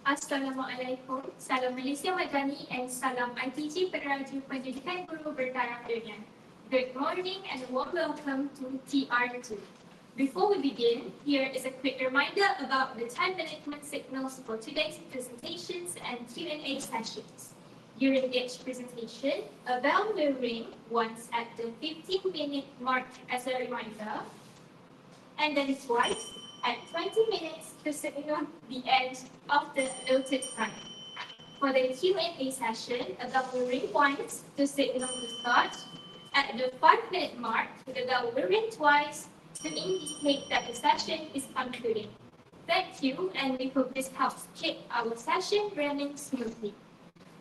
Assalamualaikum, salam Malaysia Madani and salam ITG Peneraju Pendidikan Guru Bertaraf Dunia. Good morning and warm welcome to TR2. Before we begin, here is a quick reminder about the time management signals for today's presentations and Q&A sessions. During each presentation, a bell will ring once at the 15-minute mark as a reminder, and then twice at 20 minutes to signal the end of the allotted time. For the Q&A session, a bell will ring once to signal the start. At the 5-minute mark, the bell will ring twice to indicate that the session is concluding. Thank you, and we hope this helps keep our session running smoothly.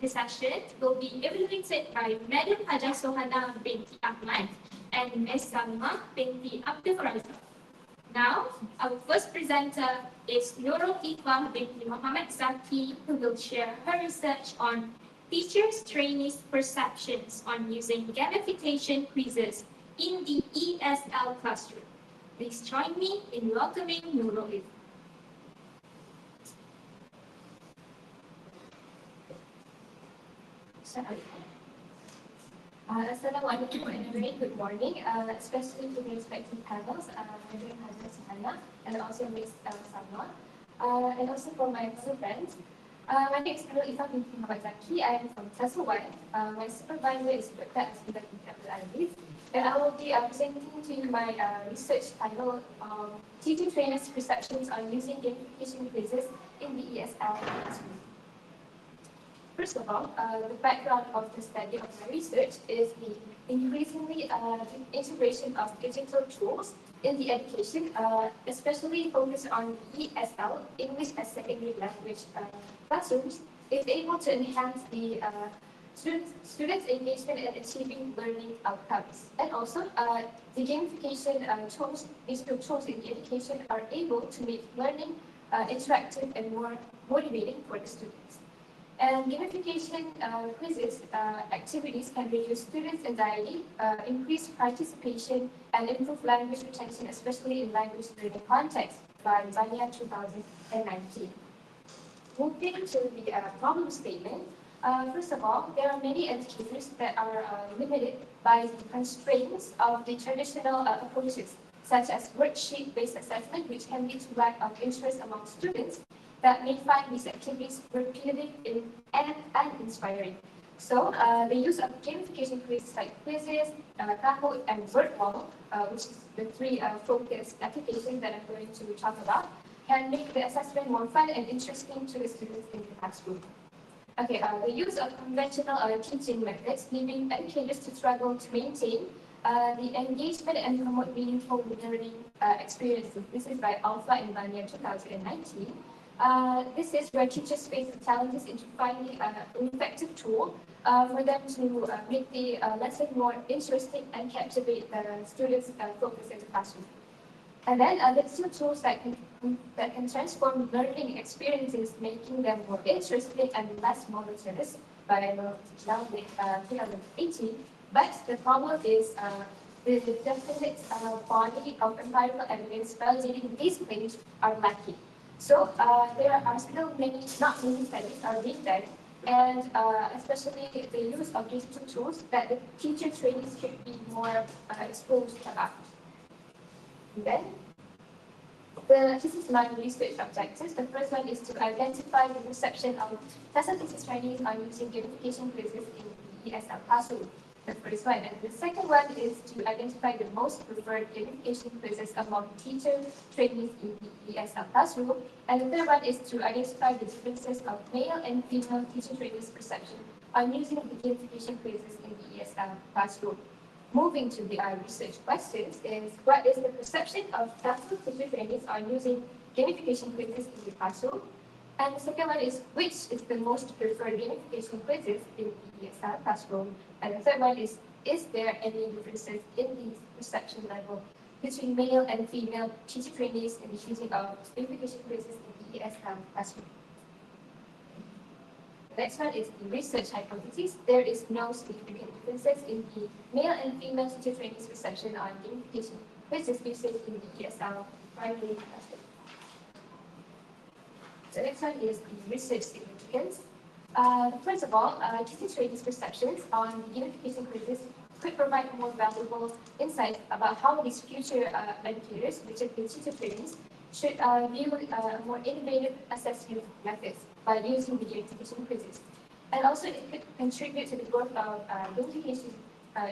The session will be evaluated by Madam Haja Sohana binti Ahmad and Ms. Salma binti Abdul Razak. Now, our first presenter is Nurul Ifah binti Muhammad Zaki, who will share her research on teachers' trainees' perceptions on using gamification quizzes in the ESL classroom. Please join me in welcoming Nurul Ifah. Assalamualaikum and a very good morning, especially to the respective panels, Madam Haja Sohana and also Ms. Salma, and also for my fellow friends. My name is Nurul Ifah binti Muhammad Zaki. I am from Tesl. My supervisor is Dr. Ambilan and I will be presenting to you my research titled Teaching Trainers' Perceptions on Using Gamification Quizzes in the ESL Classroom. First of all, the background of the study of my research is the increasingly integration of digital tools in the education, especially focused on ESL, English as Secondary Language classrooms, is able to enhance the students' engagement in achieving learning outcomes. And also, the gamification tools, digital tools in the education are able to make learning interactive and more motivating for the students. And gamification quizzes activities can reduce students' anxiety, increase participation, and improve language retention, especially in language learning context, by Masa 2019. Moving to the problem statement, first of all, there are many educators that are limited by the constraints of the traditional approaches, such as worksheet-based assessment, which can lead to lack of interest among students that may find these activities repetitive and uninspiring. So, the use of gamification quizzes like quizzes, Kahoot, and Wordwall, which is the three focused applications that I'm going to talk about, can make the assessment more fun and interesting to the students in the classroom. Okay, the use of conventional teaching methods, leaving educators to struggle to maintain the engagement and promote meaningful learning experiences. This is by Alpha and Masa 2019. This is where teachers face the challenges in finding an effective tool for them to make the lesson more interesting and captivate the students' focus in the classroom. And then there's two tools that can transform learning experiences, making them more interesting and less monotonous by 2018. But the problem is the definite body of empirical evidence validating these claims are lacking. So there are still not many studies are being done, and especially the use of digital tools that the teacher trainees should be more exposed about. And then, this is my research objectives. The first one is to identify the perception of Tesl teacher trainees on using gamification quizzes in the ESL classroom. The first one. And the second one is to identify the most preferred gamification quizzes among teacher trainees in the ESL classroom. And the third one is to identify the differences of male and female teacher trainees' perception on using the gamification quizzes in the ESL classroom. Moving to the research questions is, what is the perception of Tesl teacher trainees on using gamification quizzes in the classroom? And the second one is, which is the most preferred gamification quizzes in the ESL classroom? And the third one is there any differences in the perception level between male and female teacher trainees in the using of gamification quizzes in the ESL classroom? The next one is the research hypothesis. There is no significant differences in the male and female teacher trainees' perception on gamification quizzes used in the ESL primary classroom. The next one is the research significance. First of all, teacher trainings perceptions on gamification quizzes could provide more valuable insight about how these future educators, which are the teacher trainings, should view more innovative assessment methods by using the gamification quizzes. And also, it could contribute to the growth of gamification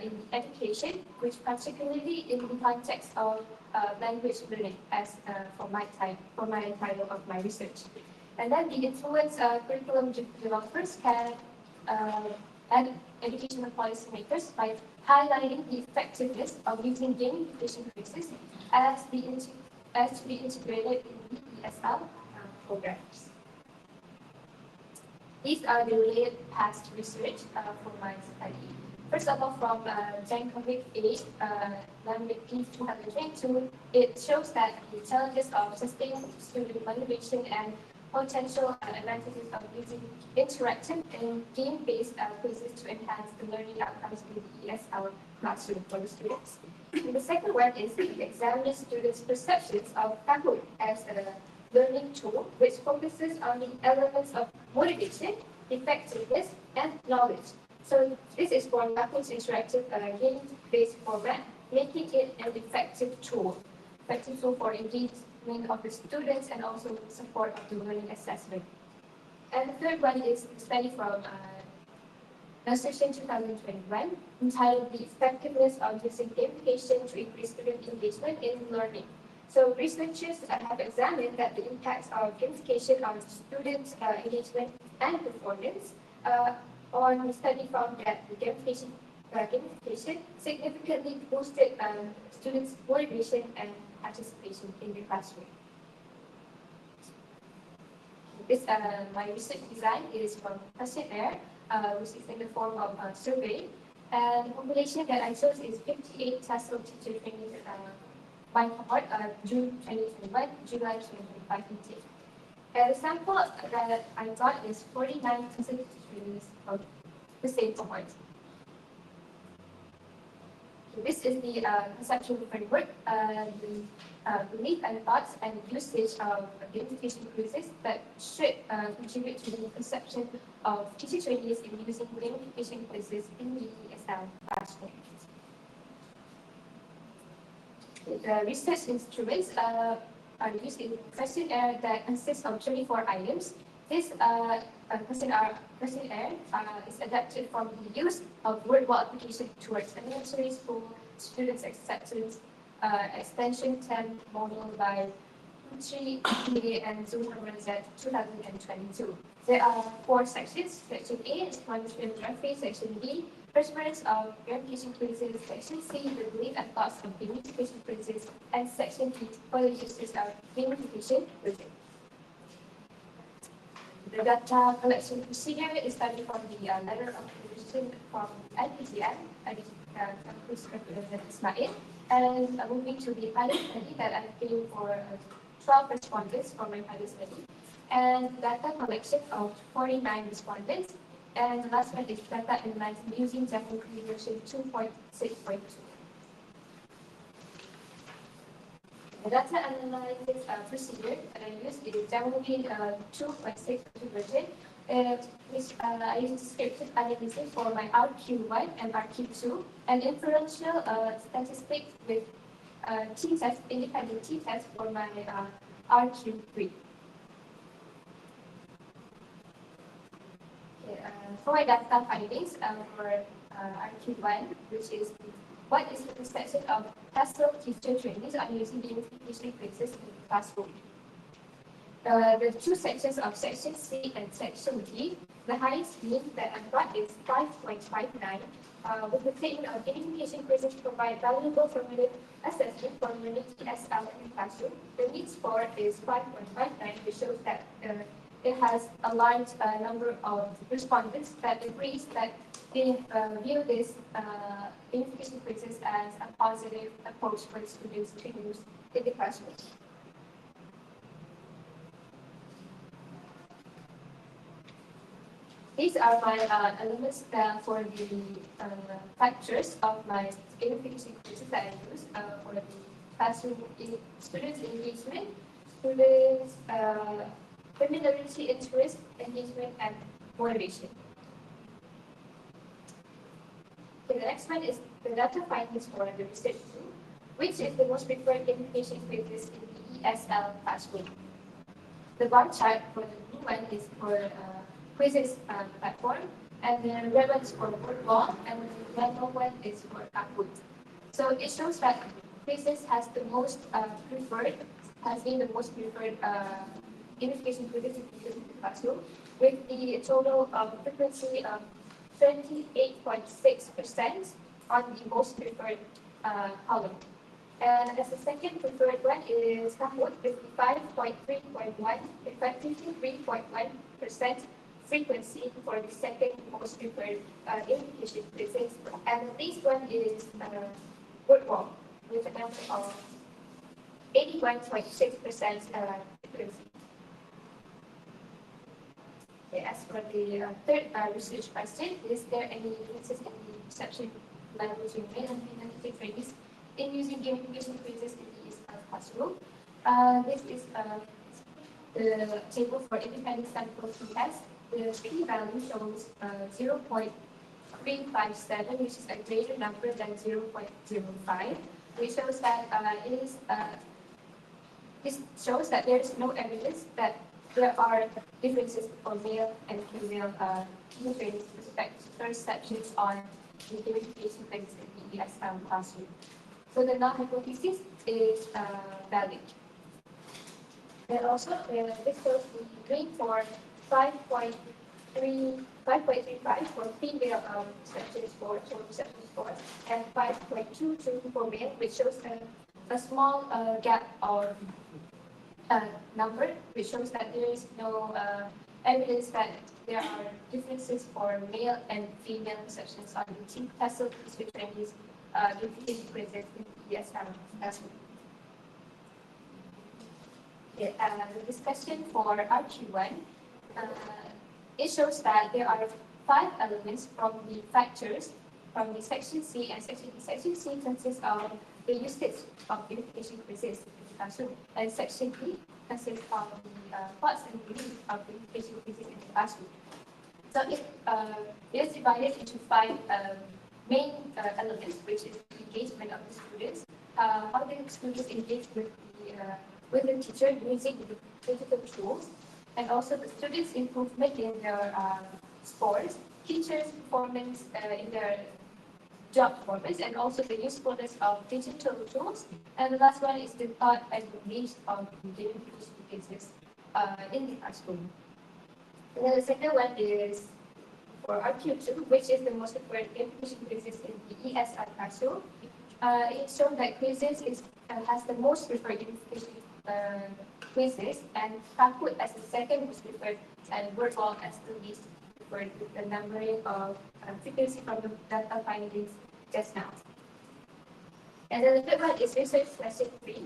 in education, which particularly in the context of language learning, as for my title of my research. And then the influence curriculum developers can and educational policymakers by highlighting the effectiveness of using gamification quizzes as to be integrated in the ESL programs. These are the related past research for my study. First of all, from Jankovic 8, P 2022, it shows that the challenges of sustained student motivation and potential advantages of using interactive and game-based quizzes to enhance the learning outcomes in the ESL classroom for the students. And the second one is examining students' perceptions of Kahoot as a learning tool, which focuses on the elements of motivation, effectiveness, and knowledge. So this is for Kahoot's interactive game-based format, making it an effective tool for engagement of the students and also support of the learning assessment. And the third one is the study from session 2021, entitled The Effectiveness of Using Gamification to Increase Student Engagement in Learning. So researchers have examined that the impacts of gamification on students' engagement and performance. On the study found that the gamification significantly boosted students' motivation and participation in the classroom. This my research design is from questionnaire, which is in the form of a survey. And the population that I chose is 58 Tesl teacher trainees by cohort, June 2021, July 2025 intake. And the sample that I got is 49 Tesl trainees of the same cohort. This is the conceptual framework, the belief and thoughts and usage of gamification quizzes that should contribute to the conception of teacher trainees in using gamification quizzes in the ESL classroom. The research instruments are used in questionnaire that consists of 24 items. This questionnaire is adapted from the use of word wall application towards elementary school students' acceptance extension 10 model by Pucci and Zuhamrazet 2022. There are 4 sections. Section A is punishment geography. Section B, performance of gamification quizzes. Section C, the belief and thoughts of gamification quizzes. And Section D, further uses of gamification quizzes. The data collection procedure is starting from the letter of position from IPCM, Ismail, and moving to the pilot study that I'm doing for 12 respondents for my pilot study, and data collection of 49 respondents, and the last one is data analysis using technical version 2.6.2. The data analysis procedure that I use is generally 2.6 version. I use scripted analysis for my RQ1 and RQ2, and inferential statistics with t-test, independent t-test for my RQ3. For my data findings for RQ1, which is what is the perception of Tesl teacher trainees on using gamification quizzes in the classroom? The 2 sections of Section C and Section D, the highest mean that I've got is 5.59, with the statement of gamification quizzes provide valuable formative assessment for learning ESL in the classroom. The mean score is 5.59, which shows that it has a large number of respondents that agrees that they view this gamification quizzes as a positive approach for students to use in the classroom. These are my elements for the factors of my gamification quizzes that I use for the classroom students' engagement, students' familiarity, interest, engagement, and motivation. Okay, the next one is the data findings for the research tool, which is the most preferred gamification quizzes in the ESL classroom. The bar chart for the blue one is for quizzes platform, and the red one is for board wall, and the yellow one is for Kahoot. So it shows that quizzes has the most preferred, has been the most preferred gamification quizzes in the classroom, with the total frequency of 28.6% on the most preferred column. And as the second preferred one is Kahoot with 53.1% frequency for the second most preferred gamification quizzes. And the least one is Woodwall with a number of 81.6% frequency. Okay, as for the third research question, is there any differences in the perception levels between male and female teacher trainees in using gamification quizzes in the classroom? This is the table for independent sample test. The p-value shows 0.357, which is a greater number than 0.05, which shows that this shows that there is no evidence that there are differences for male and female teacher trainees with respect to perceptions on the gamification quizzes in the ESL classroom. So the null hypothesis is valid. And also, this shows the grade for 5.35 for female perception score, total perception score, and 5.22 for male, which shows a small gap of number, which shows that there is no evidence that there are differences for male and female perceptions on the Tesl research trainees gamification quizzes in the ESL classroom. Okay, the discussion for RQ1, it shows that there are 5 elements from the factors from the section C and section D. Section C consists of the usage of gamification quizzes in the classroom, and section D consists of the thoughts and beliefs of gamification quizzes in the classroom. So it is divided into 5 main elements, which is the engagement of the students, how the students engage with the teacher using the digital tools, and also the students' improvement in their scores, teachers' performance in their job performance, and also the usefulness of digital tools. And the last one is the thought and beliefs of the gamification quizzes in the classroom. And then the second one is for RQ2, which is the most preferred gamification quizzes in the ESL classroom. It shows that quizzes has the most preferred gamification quizzes, and Kahoot as the second most preferred, and Wordwall as the least preferred, with the numbering of frequency from the data findings just now. And then the third one is research question 3.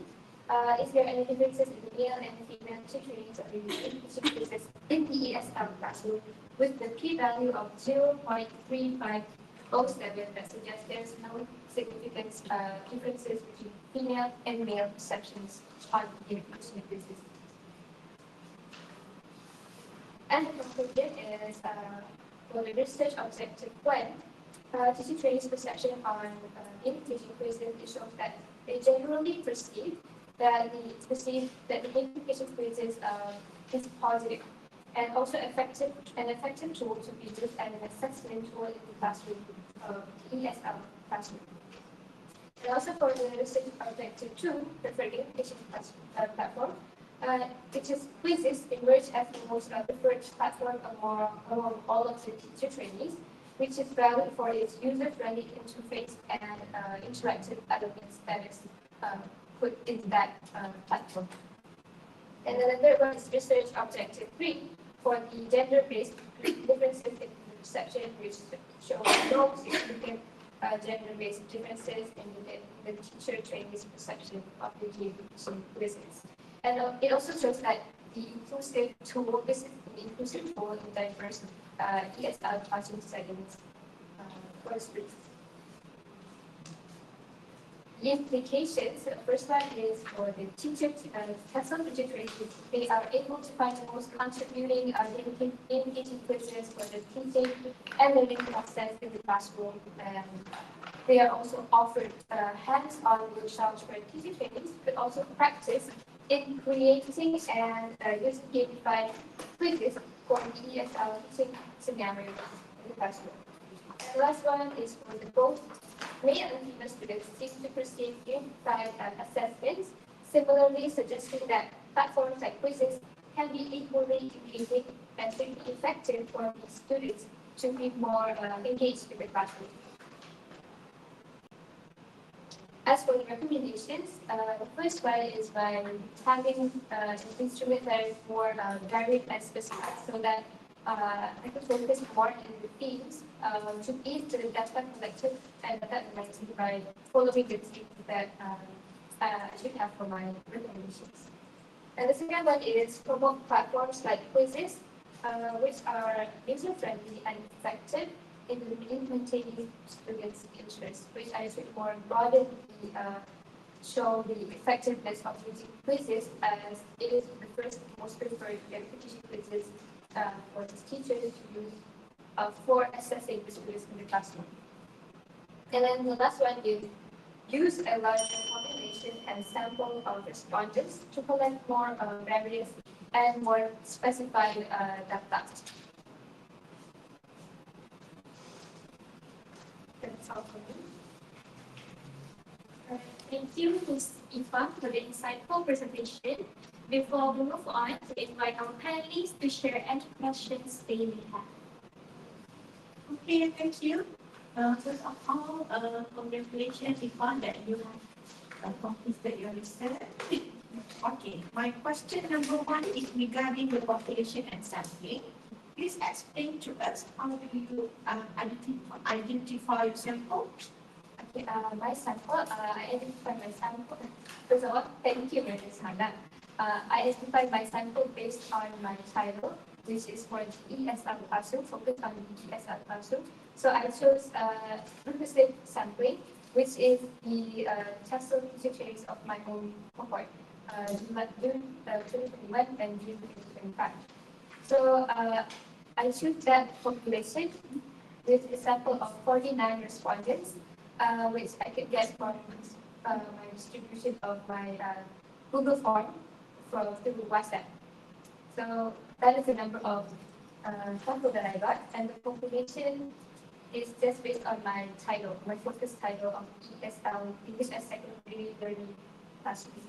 Is there any differences in the male and female teacher trainings of gamification quizzes in the ESL classroom, with the p-value of 0.3507 that suggests there's no significant differences between female and male perceptions on gamification quizzes. And the conclusion is for the research objective 1, teacher trainees' perception on gamification quizzes, it shows that they generally perceive that the gamification quizzes is positive and also an effective tool to be used as an assessment tool in the classroom of ESL classroom. And also for the research objective 2, preferred gamification platform, which is quizzes emerge as the most preferred platform among all of the teacher trainees, which is valued for its user-friendly interface and interactive elements that is put in that platform. And then the third one is research objective 3 for the gender-based differences in perception, which show no significant gender-based differences in the teacher trainees' perception of the gamification quizzes. And it also shows that the inclusive tool, this is the inclusive tool in diverse ESL classroom settings was brief. implications, the first one is for the teachers, Tesl teachers, they are able to find the most contributing, engaging quizzes for the teaching and learning process in the classroom. And they are also offered hands-on workshops for teacher trainings, but also practice in creating and using gamified quizzes for the ESL teaching scenarios in the classroom. And the last one is for the both male and female students seem to perceive gamified assessments, similarly suggesting that platforms like quizzes can be equally engaging and can be effective for the students to be more engaged in the classroom. As for the recommendations, the first one is by having an instrument that is more varied and specific so that I can focus more in the themes to aid the data collected and data analysis by following the themes that I should have for my recommendations. And the second one is promote platforms like quizzes, which are user-friendly and effective in maintaining students' interest, which I should more broaden show the effectiveness of using quizzes as it is the first most preferred verification quizzes for the teachers to use for assessing the students in the classroom. And then the last one is use a larger population and sample of respondents to collect more various and more specified data. That's all for me. Thank you, Ms. Ifa, for the insightful presentation. Before we move on, to invite our panelists to share any questions they may have. Okay, thank you. First of all, congratulations, Ifa, that you have completed your research. Okay, my question number one is regarding the population and sampling. Please explain to us how do you identify your sample? Okay, my sample, I identify my sample. First of all, thank you, Ms. Hannah. I identify my sample based on my title, which is for the ESL classroom, focused on the ESL classroom. So I chose representative sampling, which is the Tesl series of my own cohort, June 2021 and June 2025. So I choose that population with a sample of 49 respondents, which I could get from my distribution of my Google form through WhatsApp. So that is the number of sample that I got, and the population is just based on my title, my focus title of ESL, English as Secondary Learning classroom.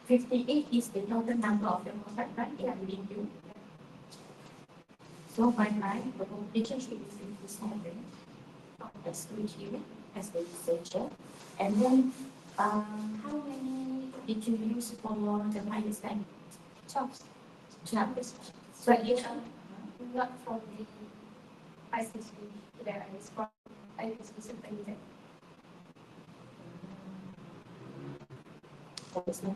58 is the total number of the cohort, right? Yeah, within you. So by line, the population should be 57 as here as the researcher. And then how many did you use for the highest rank? 12. 12. So you not from the ICC there, it's from ICC something. However,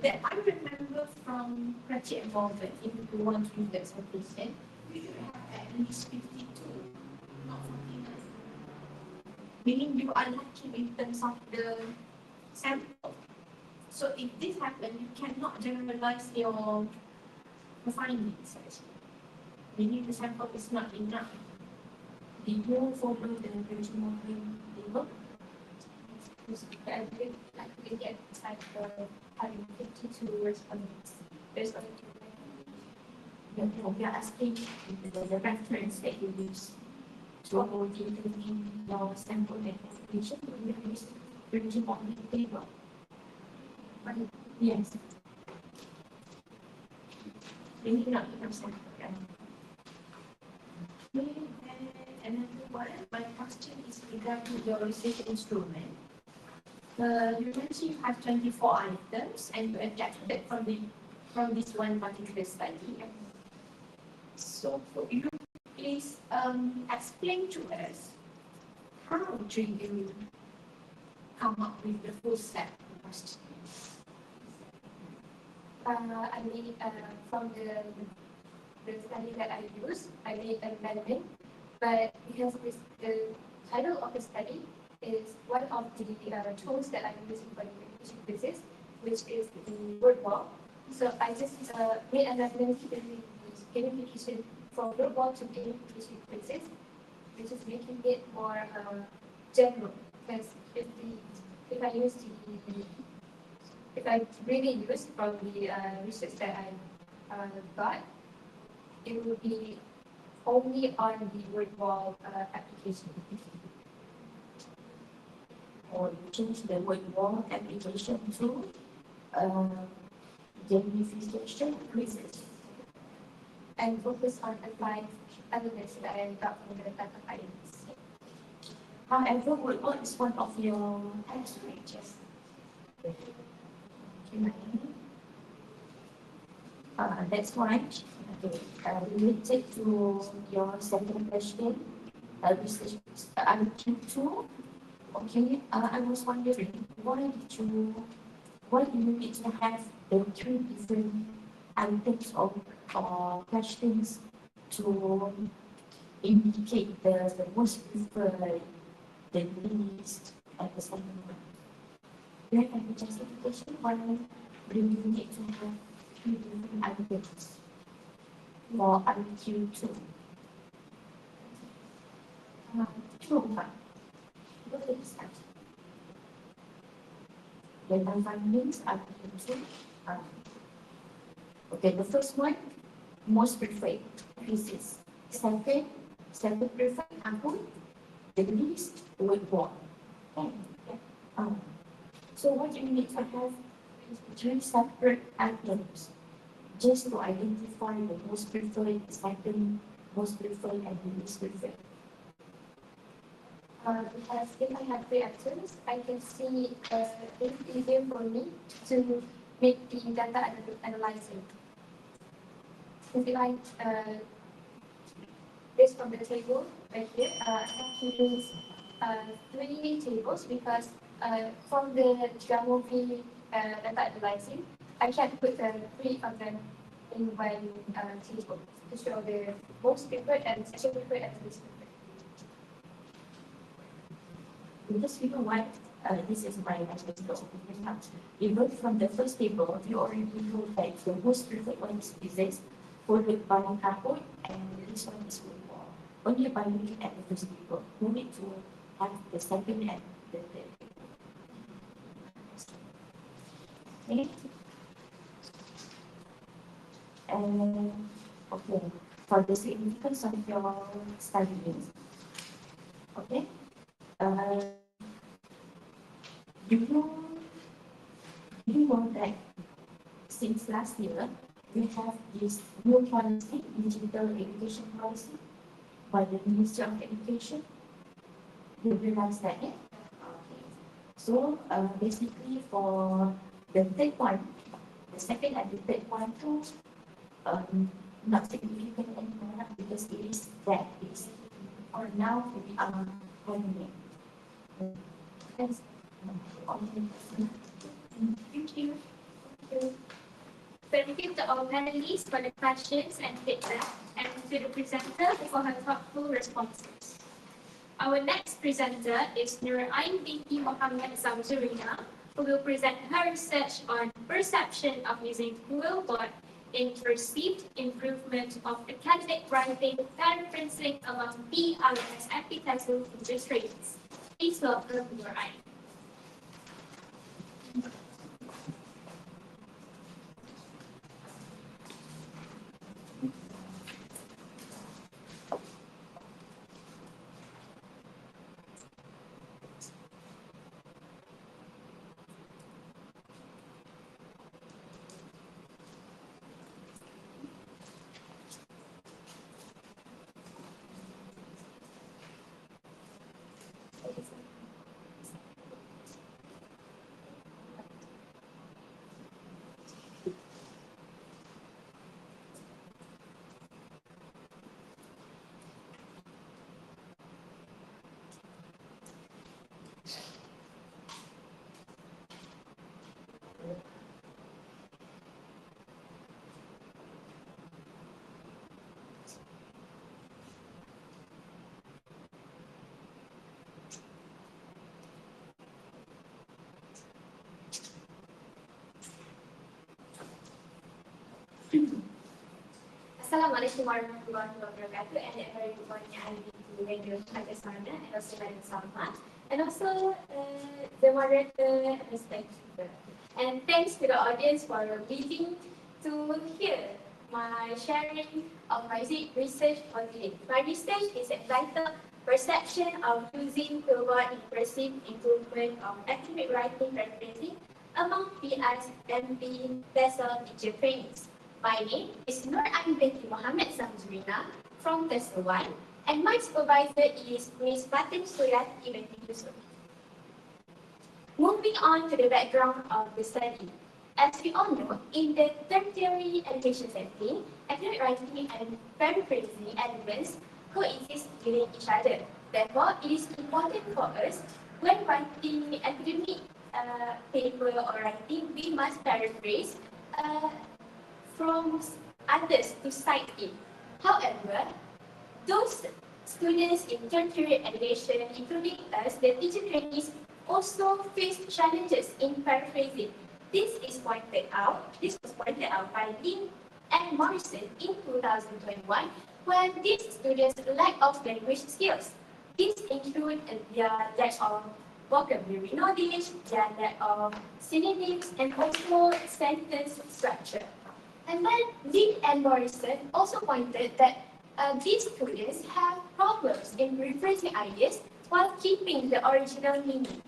that I remember from project involvement, if you want to use that expectation, you should have at least 52, not 49. Meaning you are lucky in terms of the sample. So if this happens, you cannot generalize your findings actually. Meaning the sample is not enough. Did you follow the original table? I didn't get inside for having 52 respondents. There's only 2. We are asking the reference that you use to determine your sample identification. You use the original table. Yes. Maybe not the sample, right? And another one, my question is regarding your research instrument. You mentioned you have 24 items and you adapted from this one particular study. So could you please explain to us how do you come up with the full set of questions? I made from the study that I used, I made an amendment but because the title of the study is one of the tools that I'm using for the verification quizzes, which is the word wall. So I just made an gamification from word wall to gamification quizzes, which is making it more general. Because if I use if I really use from the research that I got, it will be only on the word wall application. Or you change the word wall application to gamification quizzes. And focus on applying elements that I got from the data science. However, word wall is one of your aspirations. That's why, related to your second question, research IQ2. Okay, I was wondering why do you need to have the three different items of questions to indicate the most preferred, the least, and the second one? Do you have any justification why do you need to have three different items for IQ2? True, but what is that? Then the findings are into okay, the first one, most preferred pieces. Second preferred apple, the least word wall. So what you need to have three separate items just to identify the most preferred, second most preferred, and the least preferred. Because if I have three items, I can see it's easier for me to make the data analyzing. If I based from the table right here, I have to use three tables because from the geography data analyzing, I can put three of them in one table to show the most preferred and second preferred and least preferred. Because you know what, this is my perspective. Even from the first table, you already know that the most preferred one is physics, followed by carbon, and this one is word wall. Only by looking at the first table, you need to have the second and the third. Okay. Okay, for the significance of your studies, okay, do you know that since last year, we have this new policy, digital education policy, by the Ministry of Education? You realize that, yeah? Okay. So, basically for the third one, the second and the third one too, not significant anymore because it is that is or now we are going Thank you. Thank you to all panelists for the questions and feedback, and to the presenter for her thoughtful responses. Our next presenter is Nur Ain binti Muhammad Samzurina, who will present her research on perception of using Google Bot in perceived improvement of academic writing and referencing among PLS and Tesl teachers trainings. Please welcome Nur Ain. Assalamualaikum warahmatullahi wabarakatuh, and a very good morning to Radio Pakistan and also Madam Salma, and also the moderator and the speaker. And thanks to the audience for waiting to hear my sharing of my research for today. My research is entitled Perception of Using Global Impressive Improvement of Academic Writing Preparation among PISMP Tesl teacher trainees. My name is Nur Ain binti Muhammad Samzurina from Tesl 1, and my supervisor is Ms. Fatim Suryati binti Yusuf. Moving on to the background of the study. As we all know, in the tertiary education setting, academic writing and paraphrasing elements coexist with each other. Therefore, it is important for us when writing academic paper or writing, we must paraphrase from others to cite it. However, those students in tertiary education, including us, the teacher trainees, also face challenges in paraphrasing. This was pointed out by Lin and Morrison in 2021, when these students lack of language skills. These include their lack of vocabulary knowledge, their lack of synonyms, and also sentence structure. And then Lin and Morrison also pointed that these students have problems in rephrasing ideas while keeping the original meaning.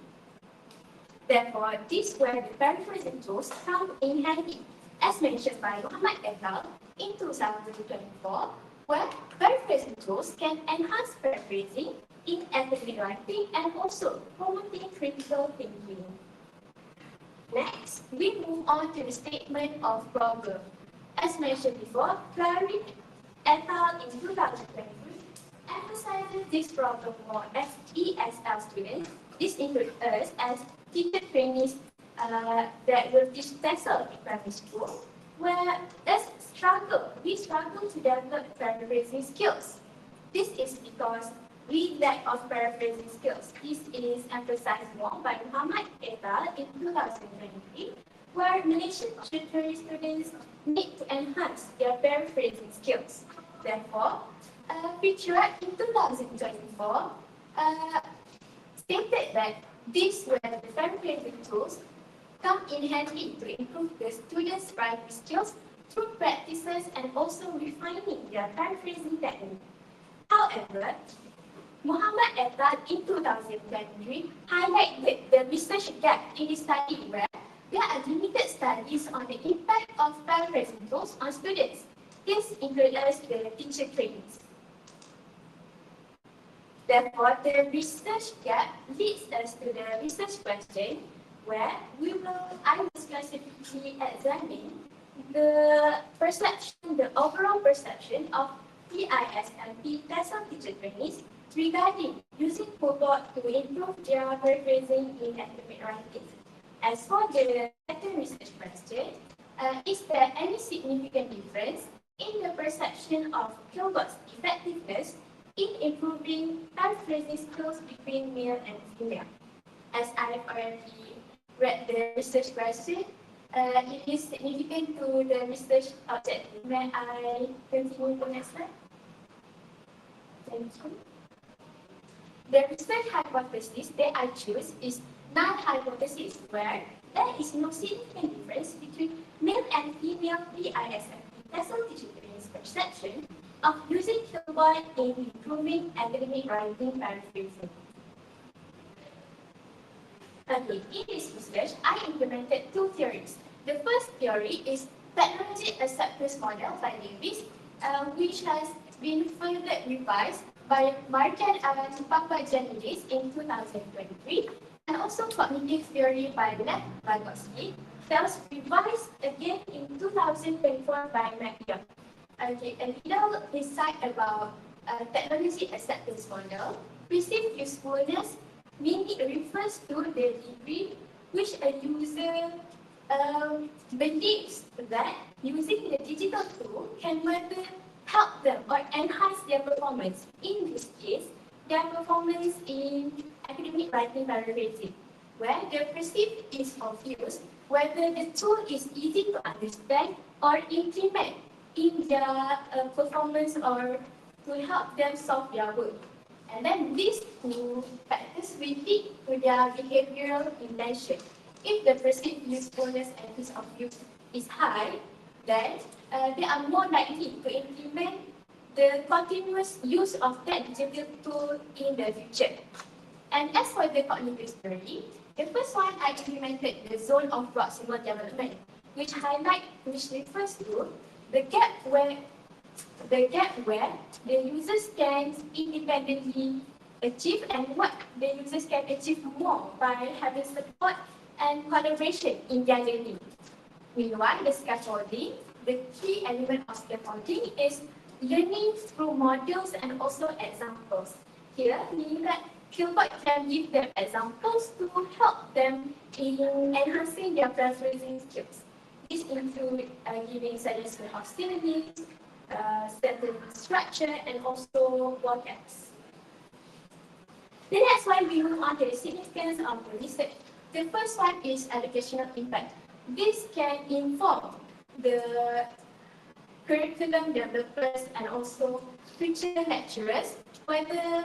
Therefore, these where the paraphrasing tools come in handy, as mentioned by Muhammad et al. In 2024, where paraphrasing tools can enhance paraphrasing in academic writing and also promoting critical thinking. Next, we move on to the statement of problem. As mentioned before, Tarikh et al. In 2023 emphasizes this problem for ESL students. This includes us as teacher trainees that will teach Tesl in primary school, where we struggle to develop paraphrasing skills. This is because we lack of paraphrasing skills. This is emphasized more by Muhammad et al. In 2023, where Malaysian tertiary students need to enhance their paraphrasing skills. Therefore, Penyelidikan in 2024 stated that these were the paraphrasing tools come in handy to improve the students' writing skills through practices and also refining their paraphrasing technique. However, Muhammad et al. In 2023 highlighted the research gap in the study where there are limited studies on the impact of paraphrasing tools on students. This includes the teacher trainees. Therefore, the research gap leads us to the research question where I will specifically examine the overall perception of PISMP Tesl teacher trainees regarding using Cobalt to improve their paraphrasing in academic writing. As for the second research question, is there any significant difference in the perception of Cobalt effectiveness in improving paraphrasing skills between male and female? As I've already read the research question, it is significant to the research objective. May I continue to the next slide? Thank you. The research hypothesis that I choose is null hypothesis, where there is no significant difference between male and female PISMP Tesl teacher trainees' perception of using Hilbert in improving academic writing paraphrasing. Okay, in this research, I implemented two theories. The first theory is technology acceptance model by Davis, which has been further revised by Martin and Papagiannidis in 2023, and also cognitive theory by Lev Vygotsky that was revised again in 2024 by McYoung. Okay, a little insight about technology acceptance model. Perceived usefulness mainly refers to the degree which a user believes that using the digital tool can further help them or enhance their performance. In this case, their performance in academic writing paraphrasing, where the perceived ease of use, whether the tool is easy to understand or implement in their performance or to help them solve their work. And then these two factors will lead to their behavioral intention. If the perceived usefulness and ease of use is high, then they are more likely to implement the continuous use of that digital tool in the future. And as for the cognitive story, the first one I implemented the zone of proximal development, which refers to the gap where the users can independently achieve and what the users can achieve more by having support and collaboration in their learning. Meanwhile, the scaffolding, the key element of scaffolding is learning through modules and also examples. Here, meaning that Tempat can give them examples to help them in enhancing their paraphrasing skills. This includes giving suggestions of synonyms, certain structure, and also vocabs. Then that's why we move on to the significance of the research. The first one is educational impact. This can inform the curriculum developers and also future lecturers whether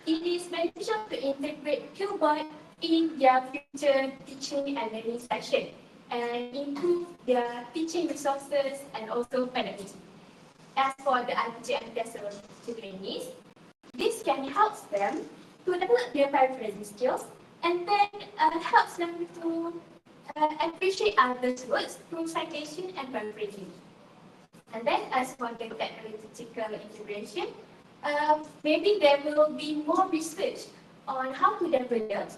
it is beneficial to integrate Qbot in their future teaching and learning session and improve their teaching resources and also pedagogy. As for the RPG and Tesl trainees, this can help them to develop their paraphrasing skills and then helps them to appreciate others' words through citation and paraphrasing. And then as for the technological integration, maybe there will be more research on how to develop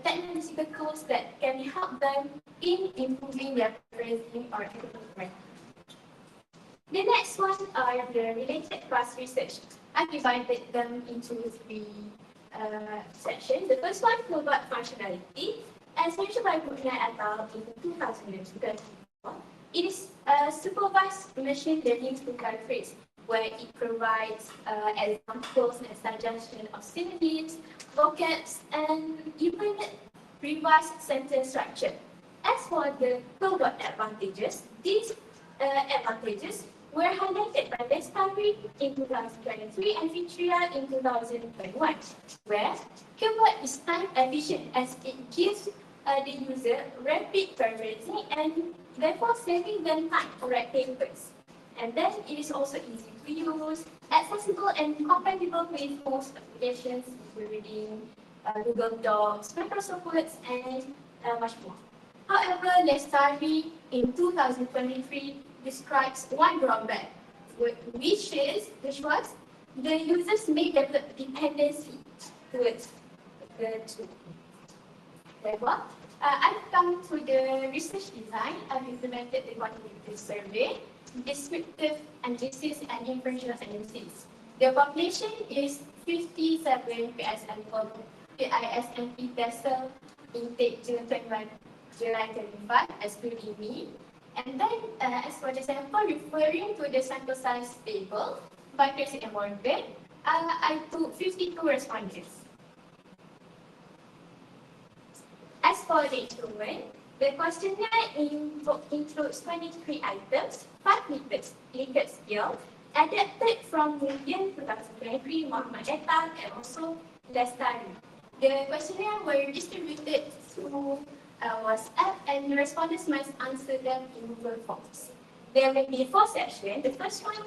technological tools that can help them in improving their paraphrasing or improvement. The next one are the related class research. I divided them into three sections. The first one is about functionality. As mentioned by Putna et al. In 2024, it is supervised machine learning to paraphrase, where it provides examples and suggestions of synonyms, vocabs, and even revised sentence structure. As for the Qbot advantages, these advantages were highlighted by Tarikh in 2023 and Fitria in 2021, where Qbot is time efficient as it gives the user rapid paraphrasing and therefore saving them time correcting words. And then it is also easy to use, accessible and compatible with most applications, including Google Docs, Microsoft Word, and much more. However, Tarikh in 2023 describes one drawback, which was the users may develop dependency towards the tool. Therefore, I've come to the research design. I've implemented the quantitative survey, descriptive analysis, and inferential analysis. The population is 57 PISMP Tesl intake June 21, July 25, excluding me. And then, as for the sample, referring to the sample size table by Tesl and Morgan, I took 52 respondents. As for the instrument, the questionnaire includes 23 items, 5 legal skills, adapted from William 2023, Muhammad et al. And also Lestari. The questionnaire were distributed through WhatsApp and the respondents must answer them in Google Forms. There will be 4 sections. The first one,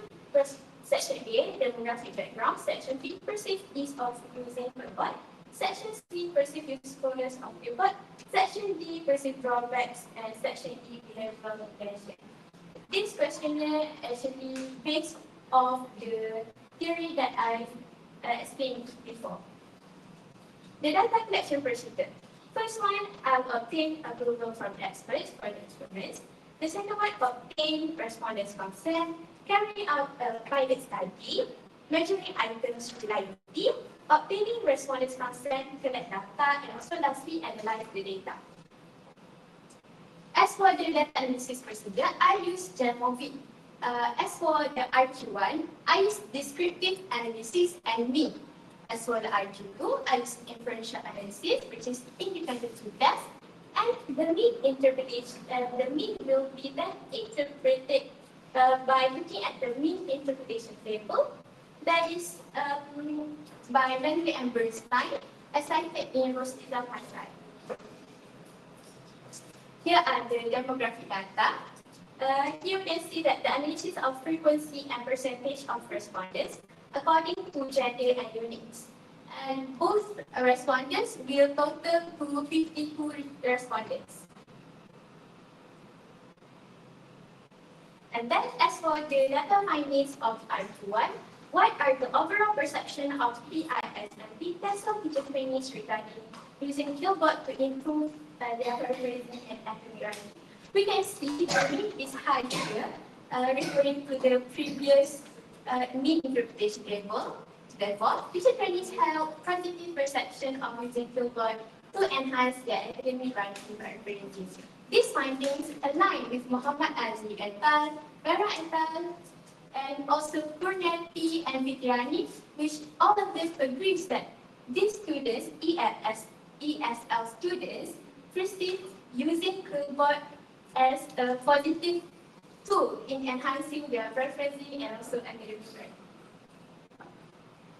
section A, demographic background. Section B, perceived ease of using Qbot. Section C, perceived usefulness of Qbot. Section D, perceived drawbacks, and section E, behavioral attention. This questionnaire actually based off the theory that I've explained before. The data collection procedure. First one, I'll obtain approval from experts for the experiments. The second one, obtain respondents' consent, carry out a pilot study, measuring items reliability, obtaining respondents' consent, collect data, and also lastly, analyze the data. As for the data analysis procedure, I use Gemovit. As for the RQ1, I use descriptive analysis and me. As for the RQ2, I use inferential analysis, which is independent to test, And the mean will be then interpreted by looking at the mean interpretation table. That is by Bentley and Bernstein, as cited in Rosita Pasai. Here are the demographic data. Here you can see that the analysis of frequency and percentage of respondents according to gender and units. And both respondents will total to 52 respondents. And then as for the data findings of R21, what are the overall perception of PISMP Tesl teacher trainees regarding using Killbot to improve their paraphrasing and academic writing? We can see the mean is high here, referring to the previous mean interpretation table. Therefore, teacher trainees have positive perception of using Killbot to enhance their academic writing paraphrasing. These findings align with Muhammad Ali et al., Vera et al., and also Purnetti and Vidyani, which all of them agrees that these students, ESL students, perceive using Killbot as a positive tool in enhancing their paraphrasing and also academic writing.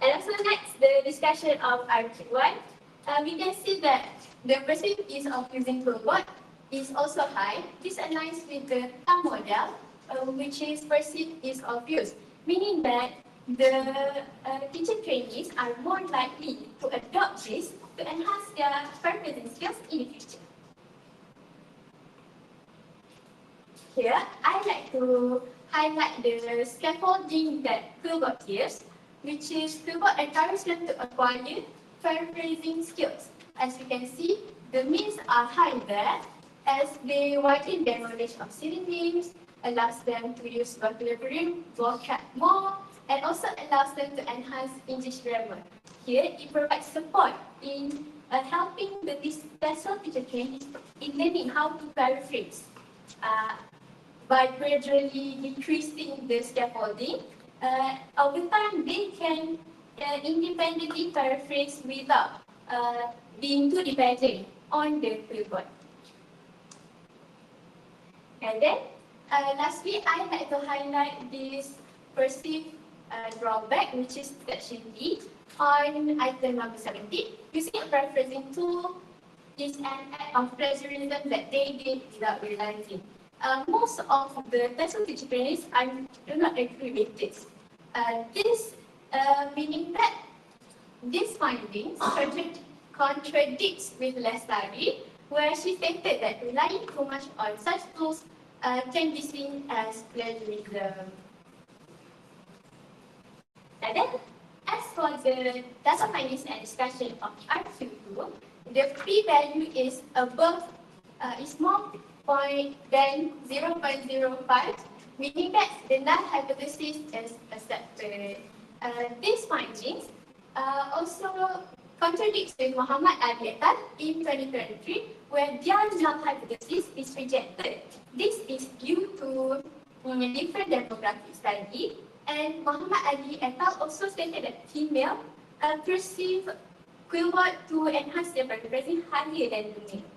And also next, the discussion of R1. We can see that the perceived ease of using Killbot is also high. This aligns with the TAM model, which is perceived ease of use, meaning that the teacher trainees are more likely to adopt this to enhance their paraphrasing skills in the future. Here, I like to highlight the scaffolding that Killbot gives, which is Killbot encourages them to acquire paraphrasing skills. As you can see, the means are high there, as they widen their knowledge of synonyms, allows them to use vocab more, and also allows them to enhance English grammar. Here, it provides support in helping the Tesl teacher trainees in learning how to paraphrase. By gradually decreasing the scaffolding, over time they can independently paraphrase without being too dependent on the Killbot. And then, lastly, I like to highlight this perceived drawback, which is section D on item number 17. Using a paraphrasing tool is an act of plagiarism that they did without realizing. Most of the Tesl teacher trainees do not agree with this. Meaning that this findings contradicts with Lestari, where she stated that relying too much on such tools can be seen as plagiarism. And then, as for the data findings and discussion of R22, the p-value is above, is more than 0.05, meaning that the null hypothesis is accepted. These findings also contradicts with Muhammad Ali et al. In 2023, where their null hypothesis is rejected. This is due to different demographic study, and Muhammad Ali et al. Also stated that female perceive Killbot to enhance their paraphrasing higher than the male.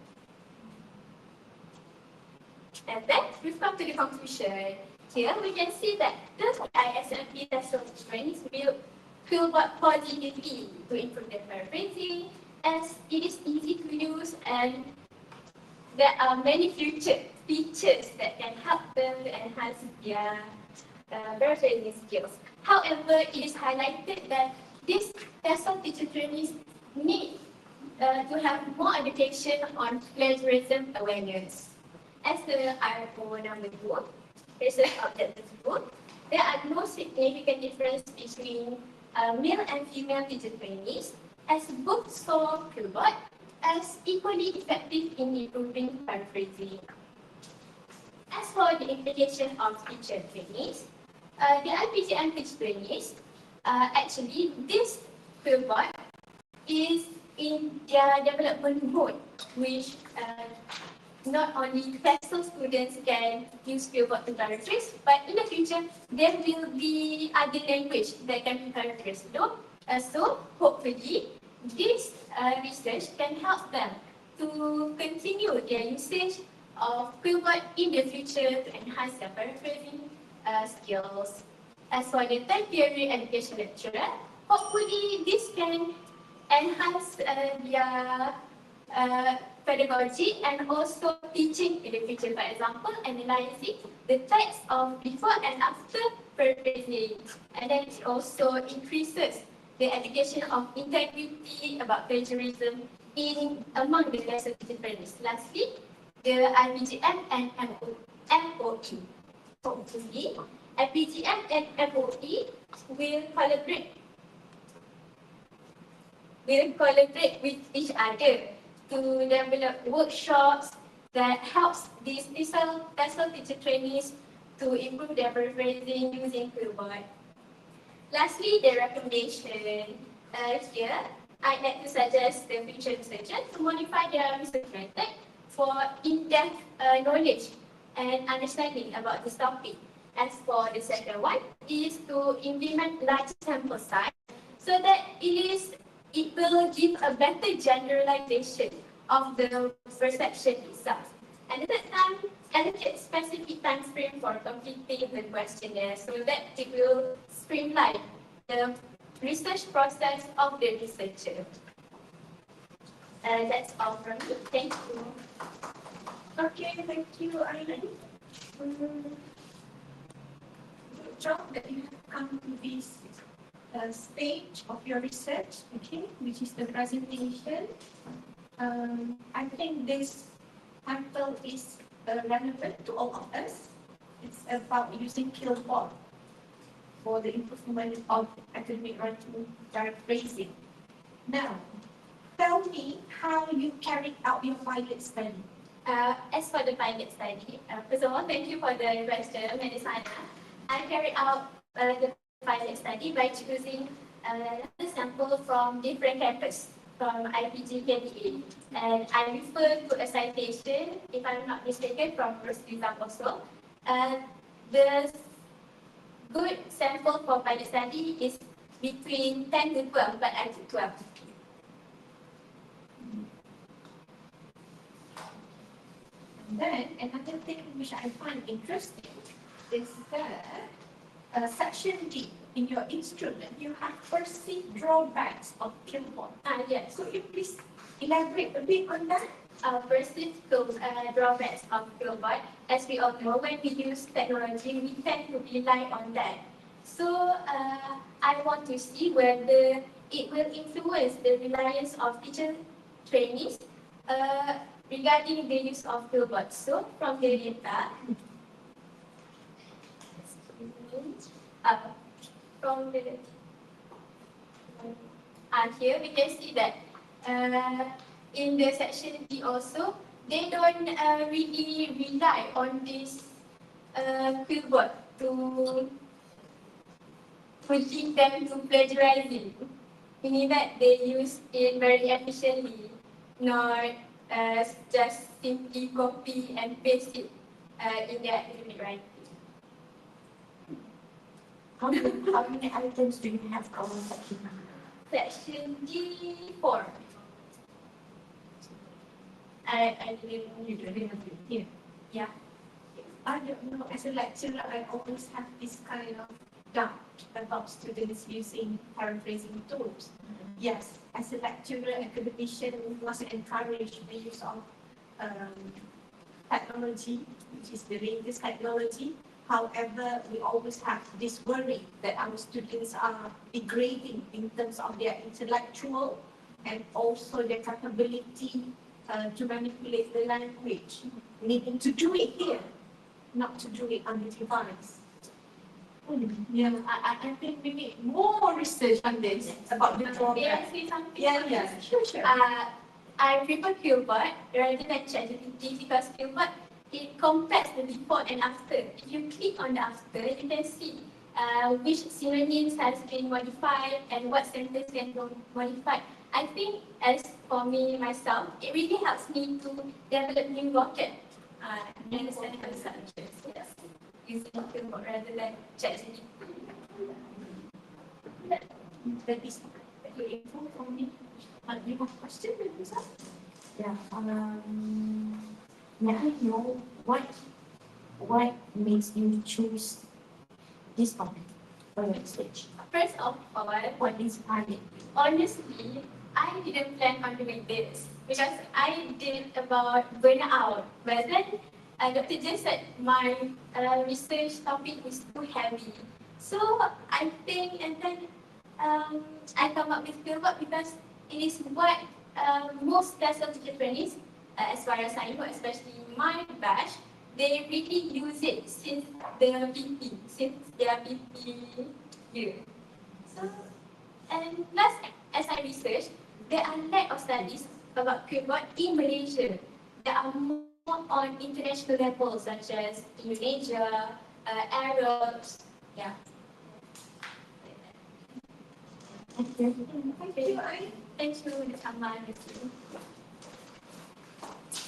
And then we've come to the conclusion. Here we can see that the ISMP Tesl trainees will Killbot positively to improve their paraphrasing, as it is easy to use and there are many features that can help them to enhance their paraphrasing skills. However, it is highlighted that these Tesl teacher trainees need to have more education on plagiarism awareness. As the article number 2, research objective 2, there are no significant difference between male and female teacher trainees, as both saw Killbot as equally effective in improving paraphrasing. As for the implication of teacher trainees, the IPGM teacher trainees, actually this Killbot is in their development mode, which not only Tesl students can use Killbot to paraphrase, but in the future, there will be other language that can be paraphrased. So hopefully, this research can help them to continue their usage of Quillbot in the future to enhance their paraphrasing skills. As for the third period education lecturer, hopefully this can enhance their pedagogy and also teaching in the future. For example, analyzing the text of before and after paraphrasing. And then it also increases the education of integrity about plagiarism in among the lesson difference. Lastly, the IPGM and MOE. Hopefully, IPGM and MOE will collaborate with each other to develop workshops that helps these Tesl teacher trainees to improve their paraphrasing using Quillbot. Lastly, the recommendation here, I'd like to suggest the future researchers to modify their research method for in-depth knowledge and understanding about this topic. As for the second one, is to implement large sample size so that it will give a better generalization of the perception itself. And the third time, allocate specific time frame for completing the questionnaire so that it will streamline the research process of the researcher. That's all from me. Thank you. Okay, thank you, Aileen. Good job that you have come to this stage of your research, okay, which is the presentation. I think this sample is relevant to all of us. It's about using Quillbot for the improvement of academic writing paraphrasing. Now, tell me how you carried out your pilot study. As for the pilot study, first of all, thank you for the question, Medicina. I carried out the pilot study by choosing a sample from different campus from IPG JBI. And I refer to a citation, if I'm not mistaken, from Rosita also. The good sample for pilot study is between 10 to 12, but I took 12. Then another thing which I find interesting is that section D in your instrument, you have perceived drawbacks of Quillbot. Yes. So you please elaborate a bit on that. Perceived drawbacks of Quillbot. As we all know, when we use technology, we tend to rely on that. So I want to see whether it will influence the reliance of teacher trainees regarding the use of Quillbot. So from the data, from the here we can see that in the section D also, they don't really rely on this Quillbot to lead them to plagiarizing, meaning that they use it very efficiently, not just simply copy and paste it in their academic writing. How many items do you have on section? Section D4. I didn't You don't have it here. Yeah. I don't know, as a lecturer, I always have this kind of doubt about students using paraphrasing tools. Yes, as a lecturer, academician, we must encourage the use of technology, which is the latest technology. However, we always have this worry that our students are degrading in terms of their intellectual and also their capability to manipulate the language, needing to do it here, not to do it on the device. Yeah, I think we need more research on this about the drawback. May I say something? Yeah, sure. I prefer Quillbot rather than ChatGPT because Quillbot, it compares the before and after. If you click on the after, you can see which synonyms has been modified and what sentence can be modified. I think as for me, myself, it really helps me to develop new vocab and understand concepts. Yes. Using Quillbot rather than ChatGPT. That is very info for me. Do you have a question, Lisa? Yeah. May I know what makes you choose this topic for your research? First of all, What inspired you? honestly, I didn't plan on doing this because I did about burnout. But then Dr. Jen said my research topic is too heavy. So I think, and then I come up with Tempat because it is what most Tesl teacher trainees, as far as I know, especially my batch, they really use it since their BP, since their BP year. So, and plus, as I researched, there are lack of studies about keyboard in Malaysia. There are more on international levels, such as Indonesia, Arabs. Yeah. Thank you. Thank you. Thank you, Ms. Aman.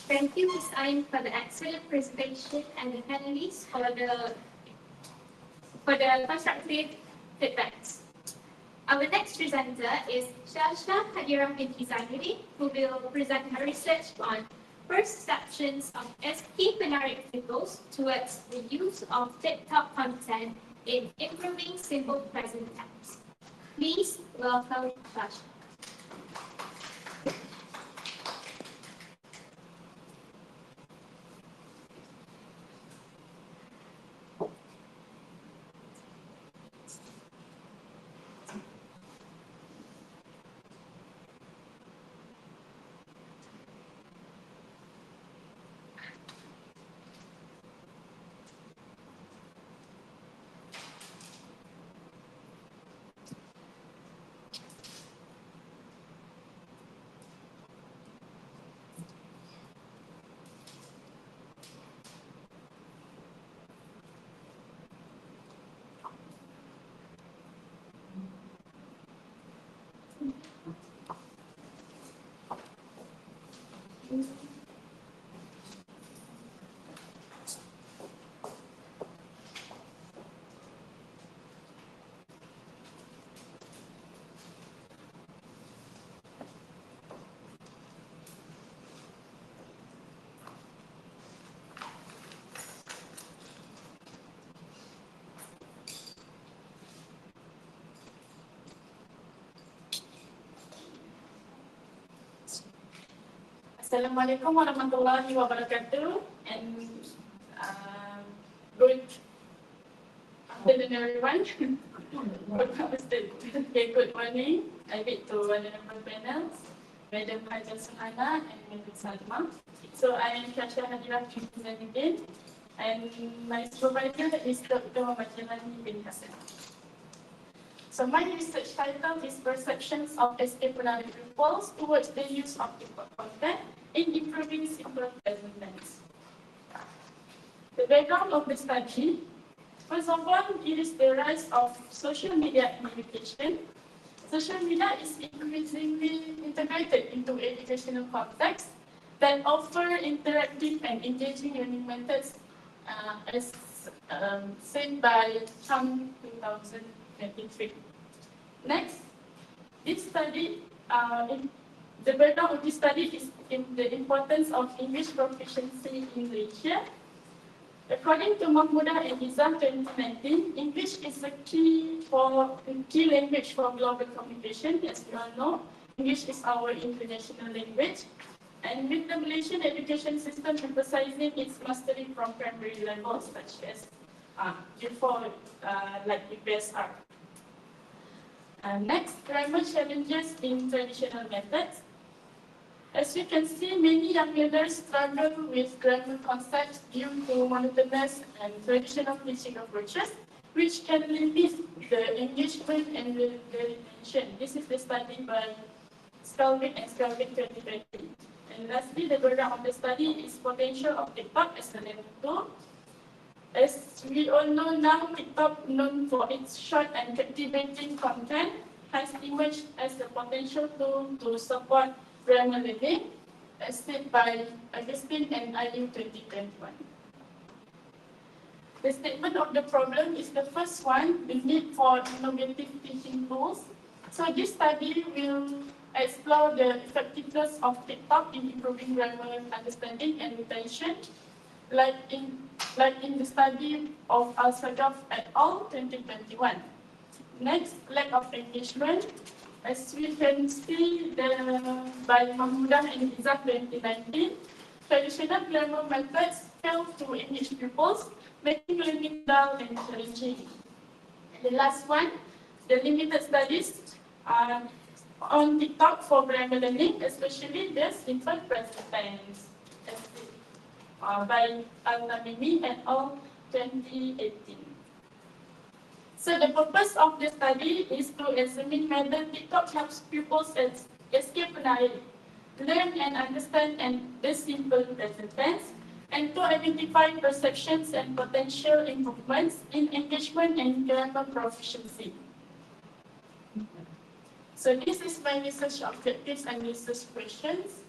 Thank you, Ms. Ayn, for the excellent presentation and the panelists for the constructive feedbacks. Our next presenter is Shasha Hadiram binti Zainuddin, who will present her research on perceptions of SP Penaric peoples towards the use of TikTok content in improving simple present tense. Please welcome Shasha. Assalamualaikum warahmatullahi wabarakatuh, and good afternoon everyone. Okay, good morning. I bid to honorable panels, Madam Hajar Suhana and Madam Salma. So I am Shasha Hadiram binti Zainuddin, and my supervisor is Dr. Majalani bin Hassan. So my research title is Perceptions of Escape Peoples towards the use of TikTok content in improving simple present tense. The background of the study, first of all, it is the rise of social media communication. Social media is increasingly integrated into educational contexts that offer interactive and engaging learning methods, as said by Chang 2023. Next, this study, the background of this study is in the importance of English proficiency in Malaysia. According to Mahmudah and Izzah 2019, English is a key language for global communication. As we all know, English is our international language. And with the Malaysian education system emphasizing its mastery from primary levels, such as before, like UPSR. Next, grammar challenges in traditional methods. As you can see, many young learners struggle with grammar concepts due to monotonous and traditional teaching approaches, which can limit the engagement and the retention. This is the study by Skalvik and Skalvik 2020. And lastly, the background of the study is potential of TikTok as a learning tool. As we all know now, TikTok, known for its short and captivating content, has emerged as a potential tool to support grammar learning, as said by Augustine and IU 2021. The statement of the problem is the first one, the need for innovative teaching tools. So this study will explore the effectiveness of TikTok in improving grammar understanding and retention, like in the study of Al-Sagaf et al. 2021. Next, lack of engagement. As we can see by Mahmudah and Izzat 2019, traditional grammar methods fail to engage pupils, making learning dull and challenging. The last one, the limited studies on TikTok for grammar learning, especially the simple present tense, by Al-Namimi et al. 2018. So the purpose of the study is to examine whether TikTok helps pupils escape penaric, learn and understand the simple present tense, and to identify perceptions and potential improvements in engagement and grammar proficiency. So this is my research objectives and research questions.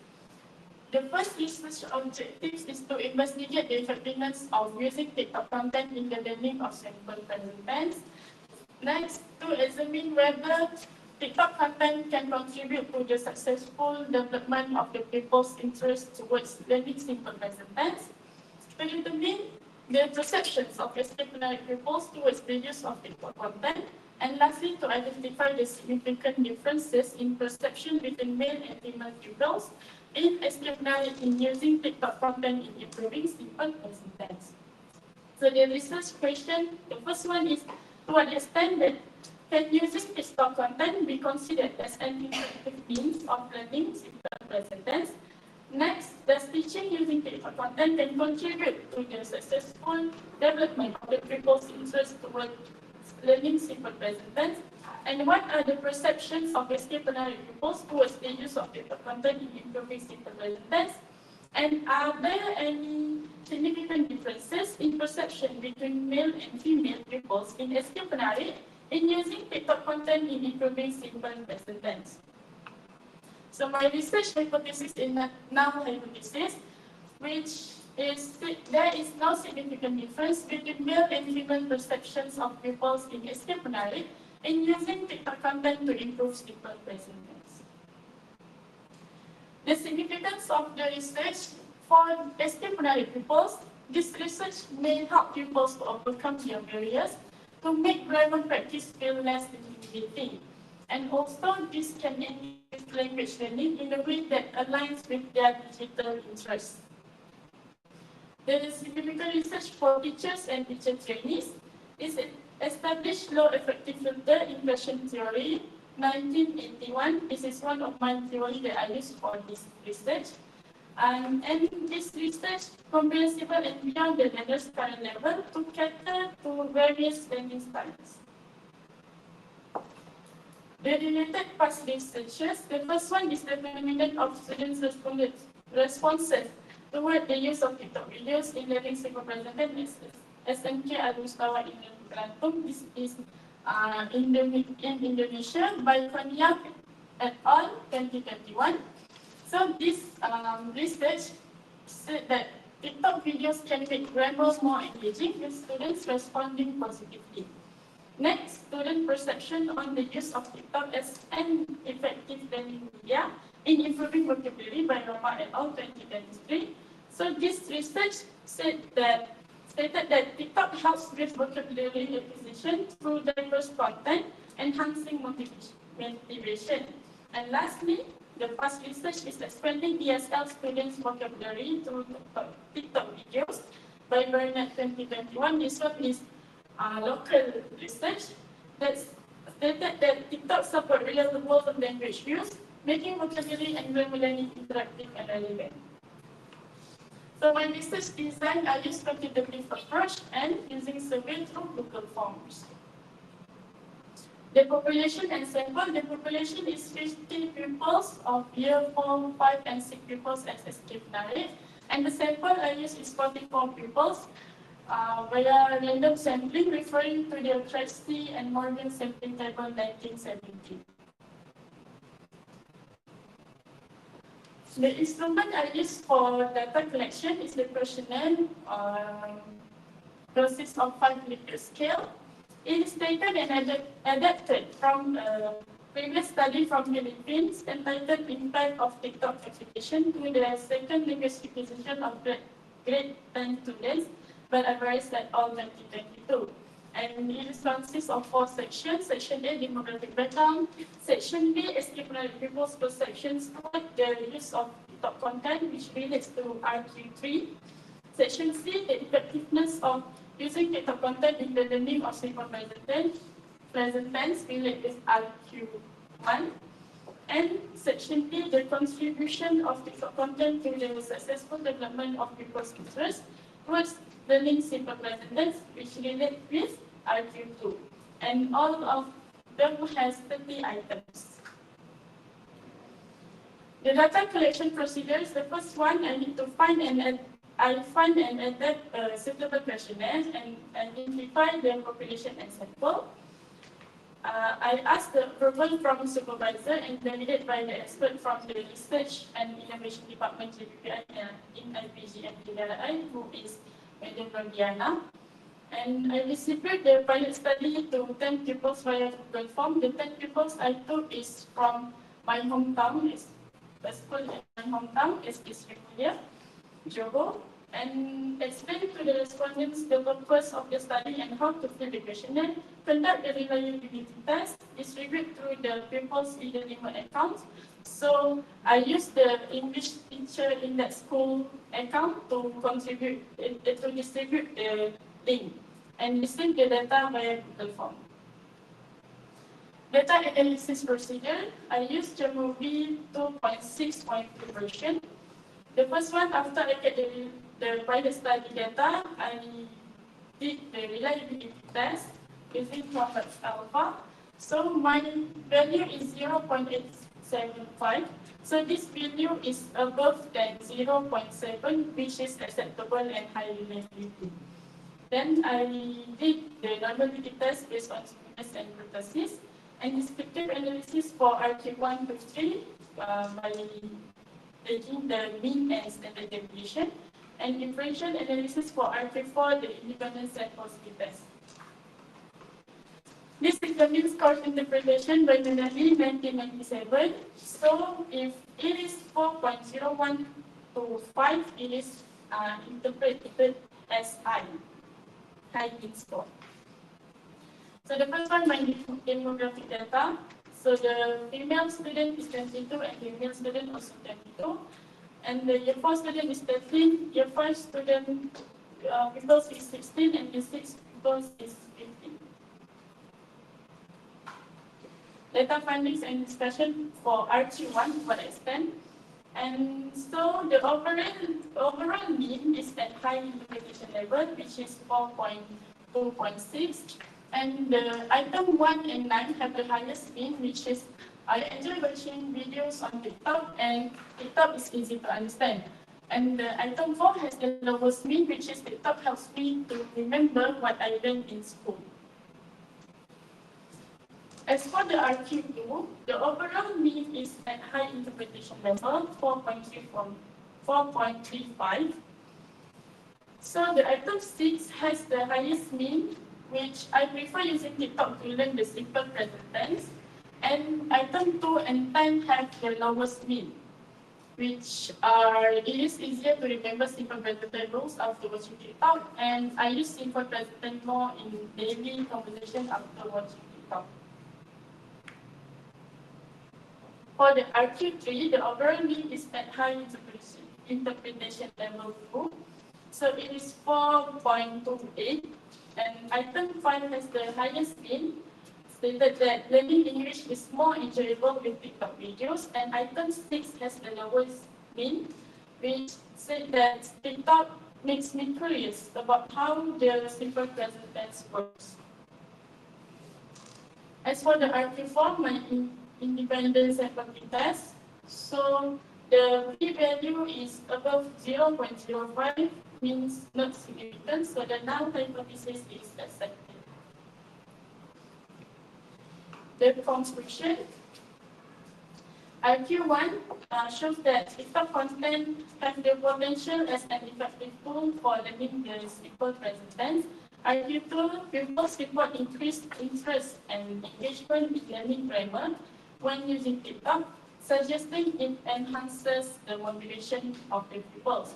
The first research objective is to investigate the effectiveness of using TikTok content in the learning of simple present tense. Next, to examine whether TikTok content can contribute to the successful development of the pupils' interest towards learning simple present tense. To determine the perceptions of disciplinary pupils towards the use of TikTok content. And lastly, to identify the significant differences in perception between male and female pupils in using TikTok content in improving simple present tense. So the research question, the first one is, to what extent can using TikTok content be considered as an effective means of learning simple present tense? Next, does teaching using TikTok content can contribute to the successful development of the pupils' interest towards learning simple present tense? And what are the perceptions of disciplinary pupils towards the use of TikTok content in improving simple present tense? And are there any significant differences in perception between male and female pupils in disciplinary in using TikTok content in improving simple present tense? So my research hypothesis is null hypothesis, which is there is no significant difference between male and female perceptions of pupils in disciplinary in using TikTok content to improve simple present tense. The significance of the research for disciplinary pupils, this research may help pupils to overcome their barriers to make grammar practice feel less intimidating. And also, this can enhance language learning in a way that aligns with their digital interests. There is significant research for teachers and teacher trainees. Is established law effective filter in question theory 1981. This is one of my theories that I use for this research. And this research comprehensible and beyond the learner's current level to cater to various learning styles. The related past researches, the first one is the phenomenon of students' responses toward the use of TikTok videos in learning simple present tense. SMK Al-Mustawa in Kelantan. This is in Indonesia by Penyelidikan et al. 2021. So this research said that TikTok videos can make grammar more engaging with students responding positively. Next, student perception on the use of TikTok as an effective learning media in improving vocabulary by Roma et al. 2023. So this research stated that TikTok helps with vocabulary acquisition through diverse content, enhancing motivation. And lastly, the past research is expanding ESL students' vocabulary through TikTok videos by Burnett 2021. This one is local research that stated that TikTok support real-world language use, making vocabulary and grammar learning interactive and relevant. So my research design, I use quantitative approach and using survey through Google Forms. The population and sample, the population is 50 pupils of year 4, 5, and 6 pupils as escape narrative. And the sample I use is 44 pupils via random sampling referring to the Tracy and Morgan sampling table 1970. The instrument I use for data collection is the questionnaire, consists of 5 Likert scale. It is taken and adapted from a previous study from Philippines entitled Impact of TikTok Application to the Second Linguistic Acquisition of Grade 10 Students by Alvarez et al. 2022. And it consists of 4 sections. Section A, demographic background. Section B, estimate people's perceptions toward the use of TikTok content, which relates to RQ3. Section C, the effectiveness of using TikTok content in the learning of simple present tense related with RQ1. And section D, the contribution of TikTok content to the successful development of people's interests towards learning simple present tense, which relate with RQ2. And all of them has 30 items. The data collection procedures, the first one, I need to find and adapt a suitable questionnaire and identify the population and sample. I ask the approval from supervisor and validate by the expert from the Research and Innovation Department JBI in IPG and PISMP, who is Madam Rodiana. And I distribute the pilot study to 10 pupils via Google Form. The 10 pupils I took is from my hometown, it's the school in my hometown, is Srimulia, Johor, and explain to the respondents the purpose of the study and how to fill the questionnaire, conduct the reliability test, distribute through the pupils' e-learning account. So I use the English teacher in that school account to distribute the link and receive the data via Google Form. Data analysis procedure, I use JBI 2.6.2 version. The first one, after I get the pilot study data, I did the reliability test using Tempat alpha. So my value is 0.875. So this value is above than 0.7, which is acceptable and high reliability. Then I did the normality test based on smoothness and kurtosis, and descriptive analysis for RQ1 to 3 by taking the mean and standard deviation, and inferential analysis for RQ4, the independent sample test. This is the mean score interpretation by Benelli 1997. So if it is 4.01 to 5, it is interpreted as high mean score. So the first one, my demographic data. So the female student is 22 and the male student also 22. And the year 4 student is 13, year 5 student pupils is 16 and year 6 pupils is 15. Data findings and discussion for RQ1 for extent. And so the overall mean is at high interpretation level, which is 4.2.6. And the item 1 and 9 have the highest mean, which is I enjoy watching videos on TikTok, and TikTok is easy to understand. And the item 4 has the lowest mean, which is TikTok helps me to remember what I learned in school. As for the RQ2, the overall mean is at high interpretation level, 4.35. So the item 6 has the highest mean, which I prefer using TikTok to learn the simple present tense. And item 2 and 10 have the lowest mean, which it is easier to remember simple present tense rules after watching TikTok, and I use simple present tense more in daily conversation after watching TikTok. For the RQ3, the overall mean is at high interpretation level 2. So it is 4.28, and item 5 has the highest mean, stated that learning English is more enjoyable with TikTok videos, and item 6 has the lowest mean, which said that TikTok makes me curious about how the simple present tense works. As for the RQ4, my independent sample test, so the p-value is above 0.05, means not significant, so the null hypothesis is accepted. The conclusion, RQ1 shows that TikTok content has the potential as an effective tool for learning the simple present tense. RQ2, pupils report increased interest and engagement in learning grammar. when using TikTok, suggesting it enhances the motivation of the pupils.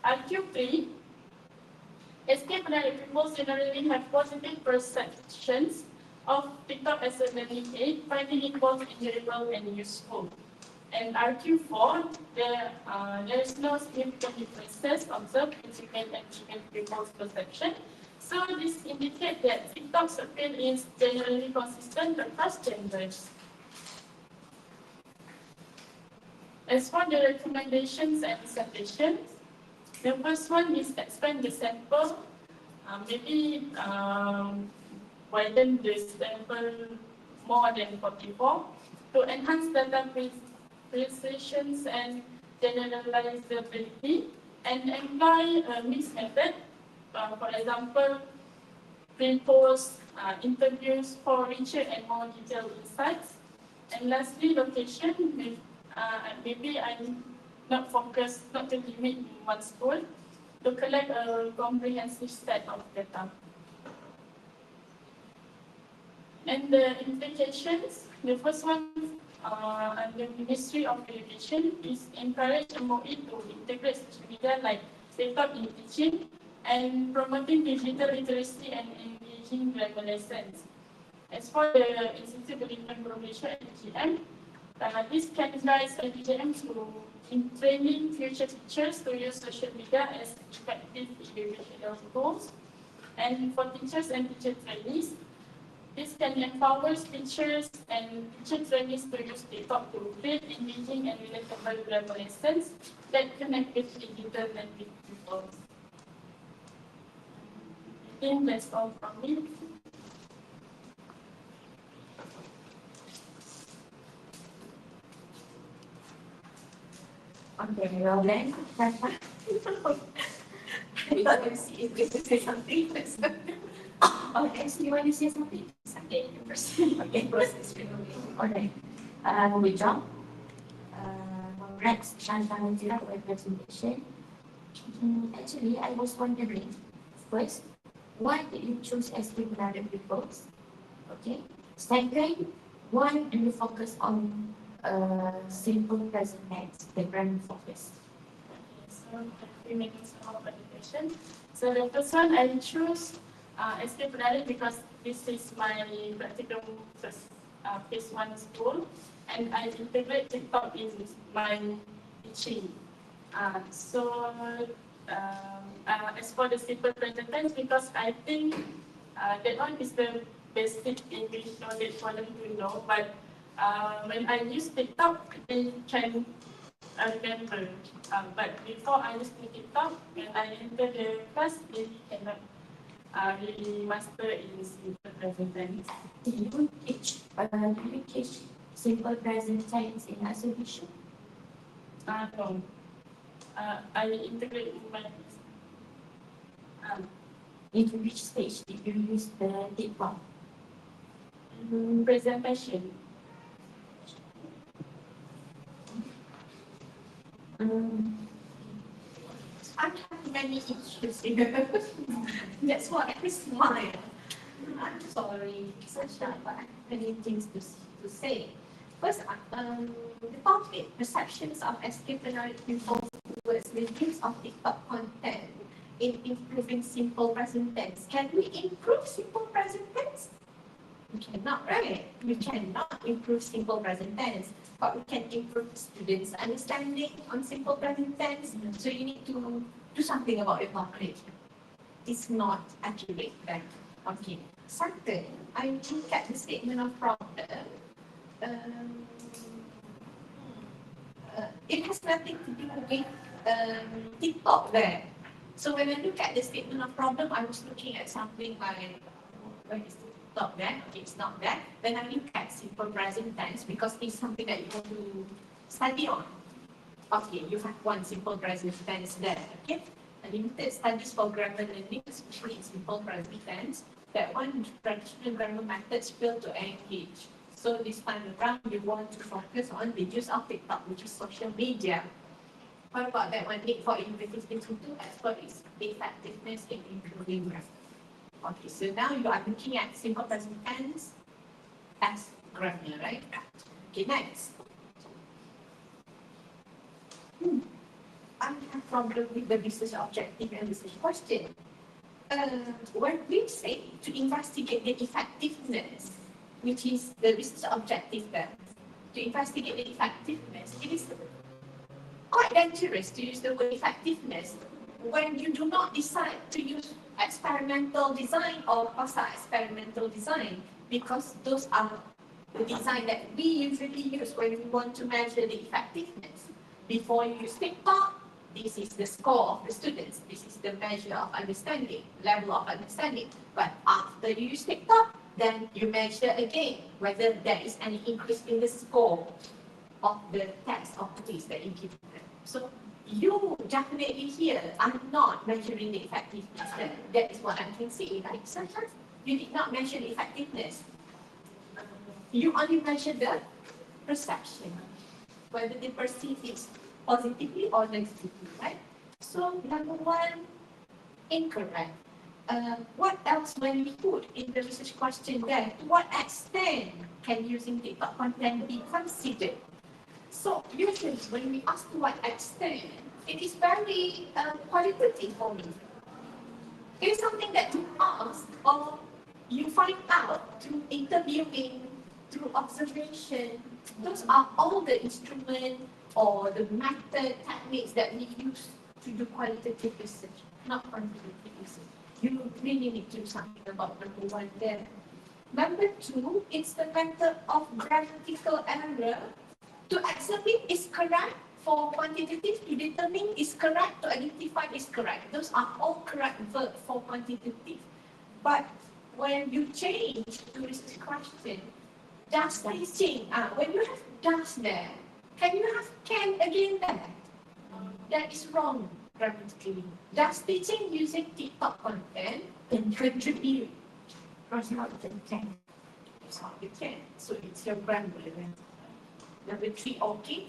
RQ3, escape-related pupils generally have positive perceptions of TikTok as a learning aid, finding it both enjoyable and useful. And RQ4, there is no significant differences observed in female and female pupils' perception. So this indicates that TikTok's appeal is generally consistent across genders. As for the recommendations and citations, the first one is expand the sample, maybe widen the sample more than 44 to enhance data precision and generalizability, and employ a mixed method, for example, pre-post interviews for richer and more detailed insights. And lastly, location, maybe I'm not focused, not to limit one school, to collect a comprehensive set of data. And the implications, the first one under Ministry of Education is encourage MOE to integrate social media like TikTok in teaching and promoting digital literacy and engaging grammar lessons. As for the Institute of Development Promotion (IDGM), this can guide IDGM in training future teachers to use social media as effective educational tools. And for teachers and teacher trainees, this can empower teachers and teacher trainees to use TikTok to create engaging and relatable grammar lessons that connect with digital and with people. I think that's all from me. Okay, well then, I thought you see if you say something. Oh, actually, you want to say something? Okay, first. Okay, process. Alright. Good job. Congrats, Shanta and Zira, for your presentation. Actually, I was wondering, first, why did you choose escape with other people's? Okay. Second, why do you focus on simple present tense, the primary focus? So, we make some presentation. So the first one I choose escape because this is my practical first phase 1 school, and I integrate TikTok in my teaching. As for the simple present tense, because I think that one is the basic English knowledge for them to know, but when I use TikTok, they can remember. But before I use TikTok, when I enter the class, they cannot really master in simple present tense. Do you teach simple present tense in exhibition? No. I integrate in my In which stage did you use the TikTok? presentation. I have many issues here. That's why I smile. I'm sorry, such that, but I have many things to say. First, the topic, perceptions of escapatory people towards the use of TikTok content in improving simple present tense. Can we improve simple present tense? We cannot, right? We cannot improve simple present tense, but we can improve students' understanding on simple present tense. So you need to do something about your knowledge. It's not accurate, right? Okay. Second, I look at the statement of problem. It has nothing to do with TikTok there. So when I look at the statement of problem, I was looking at something like, where is TikTok there? Okay, it's not there. Then I look at simple present tense because it's something that you want to study on. Okay, you have one simple present tense there. Okay, limited studies for grammar learning, especially in simple present tense. That one, traditional grammar methods fail to engage. So this time around, you want to focus on the use of TikTok, which is social media. What about that one? Need for innovative things to do as well as effectiveness in improving grammar. Okay, so now you are looking at simple present tense as grammar, right? Okay, next. I have problem with the research objective and research question. When we say to investigate the effectiveness, which is the research objective then, to investigate the effectiveness, it is quite dangerous to use the word effectiveness when you do not decide to use experimental design or quasi-experimental design, because those are the design that we usually use when we want to measure the effectiveness. Before you use TikTok, this is the score of the students. This is the measure of understanding, level of understanding. But after you use TikTok, then you measure again whether there is any increase in the score of the test of quiz that you give them. So you definitely here are not measuring the effectiveness. That is what I can say. Like sometimes you did not measure the effectiveness. You only measure the perception, whether they perceive it positively or negatively, right? So number one, incorrect. What else when we put in the research question there? To what extent can using TikTok content be considered? So usually when we ask to what extent, it is very qualitative for me. It is something that you ask or you find out through interviewing, through observation. Those are all the instruments or the method techniques that we use to do qualitative research, not quantitative research. You really need to do something about number one there. Number two, it's the method of grammatical error. To examine is correct, for quantitative to determine is correct, to identify is correct. Those are all correct verbs for quantitative. But when you change to research question, does teaching, when you have does there, can you have can again there? That is wrong grammatically. Does teaching using TikTok content can contribute? That's not the can. It's not the can. So it's your grammar. Number three, okay.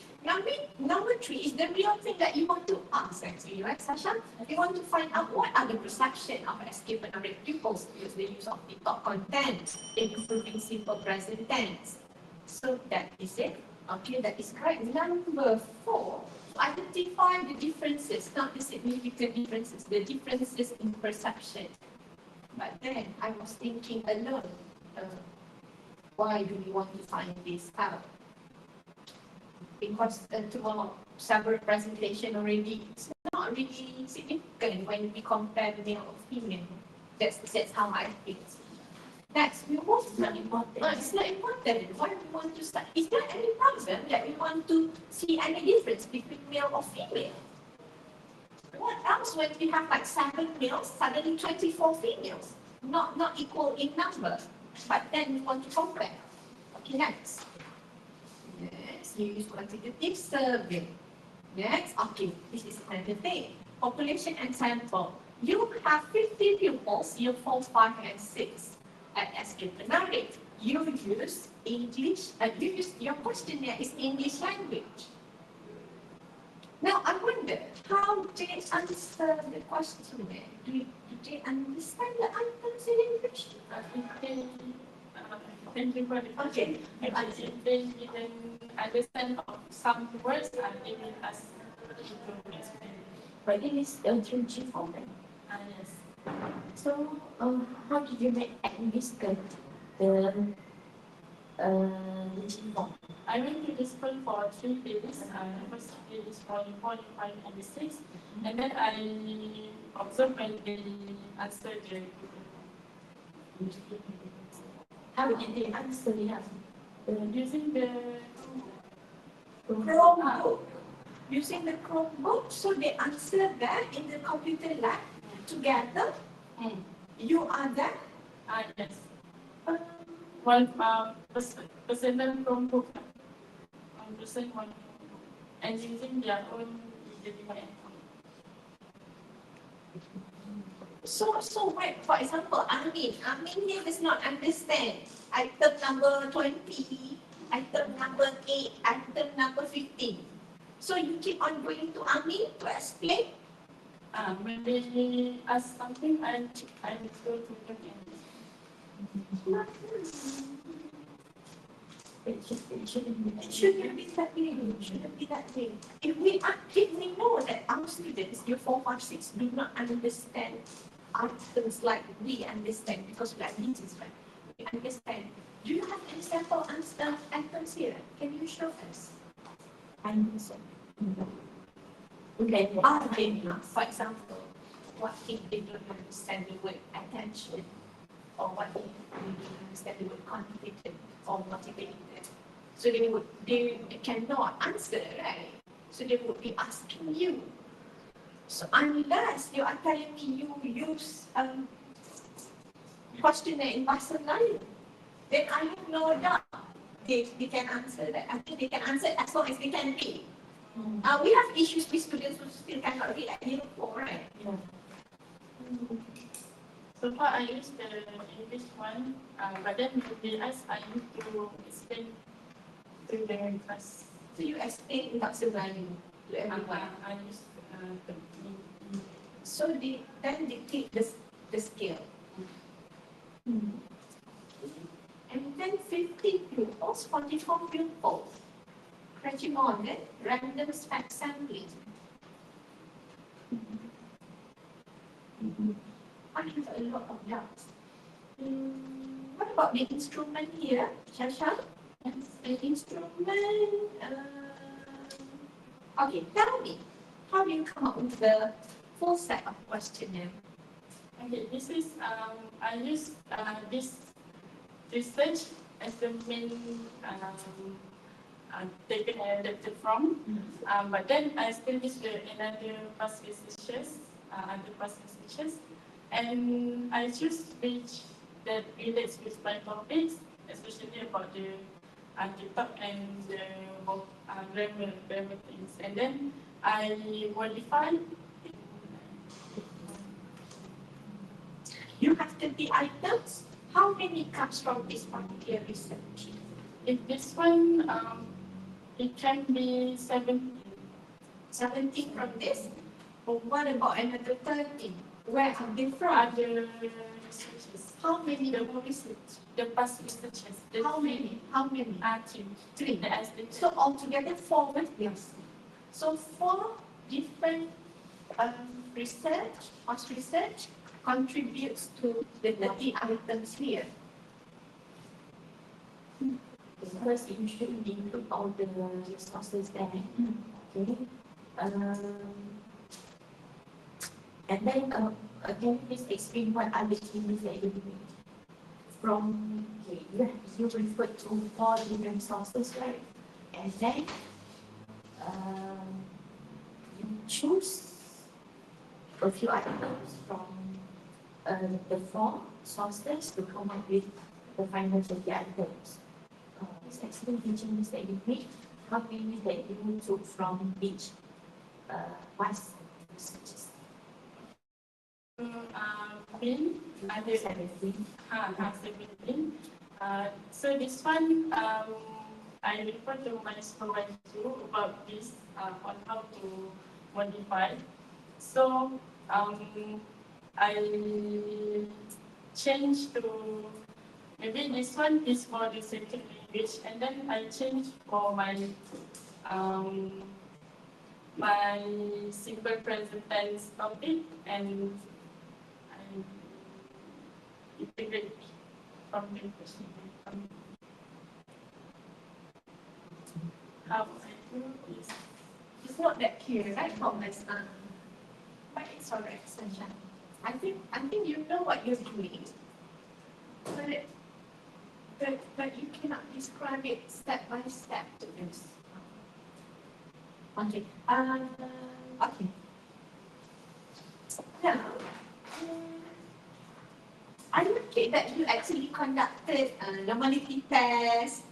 Number three is the real thing that you want to ask actually, right, Sasha? You want to find out what are the perception of escape and narrate pupils use the use of TikTok content in improving simple present tense. So that is it. Okay, that is correct. Number four, identify the differences, not the significant differences, the differences in perception. But then I was thinking alone, why do we want to find this out? Because tomorrow several presentation already, it's not really significant when we compare male or female. That's how I think. Next, we move to not important. It's not important. Why we want to start? Is there any problem that we want to see any difference between male or female? What else when we have like 7 males, suddenly 24 females? Not equal in number, but then we want to compare. Okay, next. Next, you use quantitative survey. Next, okay, this is another thing. Population and sample. You have 50 pupils, year 4, 5, and 6 at escape and narrate. You use English, your questionnaire is English language. Now, I wonder, how they answer the questionnaire? Do they understand the answers in English? Okay. If they didn't understand some words, they will ask to explain. But it is LGG format. Yes. So, how did you make English get the form? I went to this school for 3 days. First day is for 4, 5, and 6. And then I observed when they answer the How did they answer it? using the Chromebook. Using the Chromebook, so they answer that in the computer lab together. You are there. yes. One personal Chromebook. One person, one Chromebook. And using their own JBI account. So wait, for example, Amin here does not understand item number 20, item number 8, item number 15. So you keep on going to Amin to explain. When they ask something, I go to them. It shouldn't be that way. It shouldn't be that way. If we know that our students, your 4, 5, 6, do not understand items like we understand, because we are teachers, right? We understand. Do you have any sample items here? Can you show us? I understand. Okay. For example, what if they don't understand the word attention, or what if they don't understand the word confident or motivated? So they cannot answer, right? So they would be asking you. So unless you are telling me you use questionnaire in Masa lain, then I have no doubt they can answer that. I think they can answer as long as they can read. We have issues with students who still cannot read at year 4, right? Yeah. So far, I use the English one, but then they ask I need to explain to the class. So you explain without surviving to everyone. I use the So then they take the scale. And then 50 pupils, 44 pupils. Regimonded, random fact sampling. I have a lot of doubts. What about the instrument here, Shasha? The instrument. Okay, tell me, how do you come up with the full set of questionnaire? Okay, this is I use this research as the main taken and adapted from. But then I still use another past researchers, other past researchers, and I choose which that relates with my topics, especially about the TikTok and the grammar things. And then I modify. You have 30 items. How many comes from this particular research? If this one, it can be 17. 17 from this? Or what about another 13? Where are they from? Other researchers. How many more research? The past researchers. How many? How many? Two. 3. The estimate. So altogether 4 with yes. So 4 different past research contributes to the 30 items here. Because you should include all the resources there. Okay. And then again, please explain what are the changes that you made from, okay, you referred to 4 different sources, right? And then you choose a few items from the 4 sources to come up with the final 30 items. Please explain the changes that you made, how many that you took from each past researches. Other 17. So this one, I refer to my supervisor about this on how to modify. So I changed to maybe this one is for the second language, and then I changed for my my simple present tense topic, and I integrate from the question. How I do is It's not that clear, right, Thomas? But it's alright, Sunshine. I think you know what you're doing. But you cannot describe it step by step to us. Okay. Okay. Now, I like that you actually conducted a normality test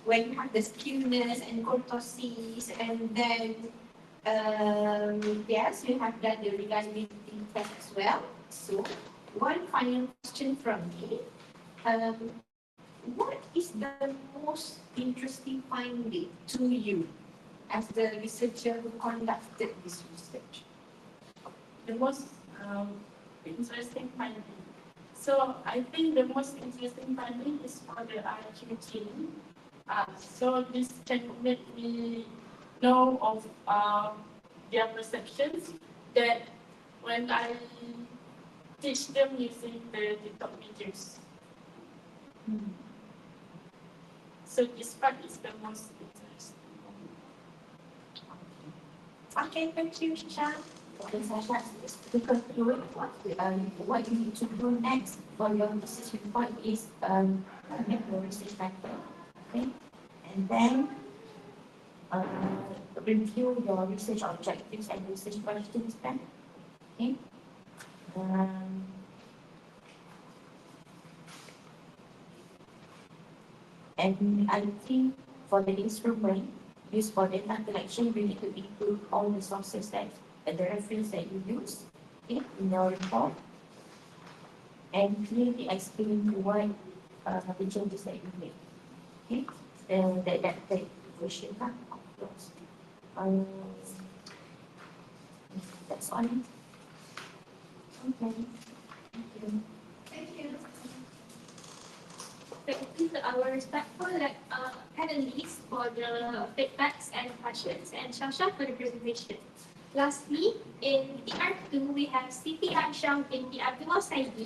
when you have the skewness and kurtosis, and then yes, you have done the reliability test as well. So, one final question from me. What is the most interesting finding to you as the researcher who conducted this research? the most interesting finding. So I think the most interesting finding is for the RQ chain. So this can make me know of their perceptions that when I teach them using the TikTok videos. So this part is the most interesting. Okay, thank you, Sasha. Okay, Sasha, to conclude, what you need to do next for your research report is make your research paper, okay? And then review your research objectives and research questions then, okay? And I think for the instrument used for data collection, you need to include all the sources that and the reference that you use, okay, in your report, and clearly explain why the changes that you make. Okay, then that we should have, of course. That's all. Okay. Thank you. Thank you. Thank you to our respectful panelists for the feedbacks and questions, and Shasha for the presentation. Lastly, in DR2, we have Siti Aisham in the Abdullah Saidi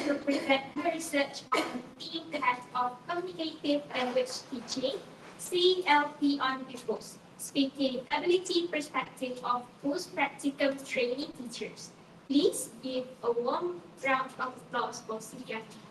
to present her research on the impact of communicative language teaching, CLP on pupils, speaking ability perspective of post-practicum training teachers. Please give a warm round of applause for Siti Aisham.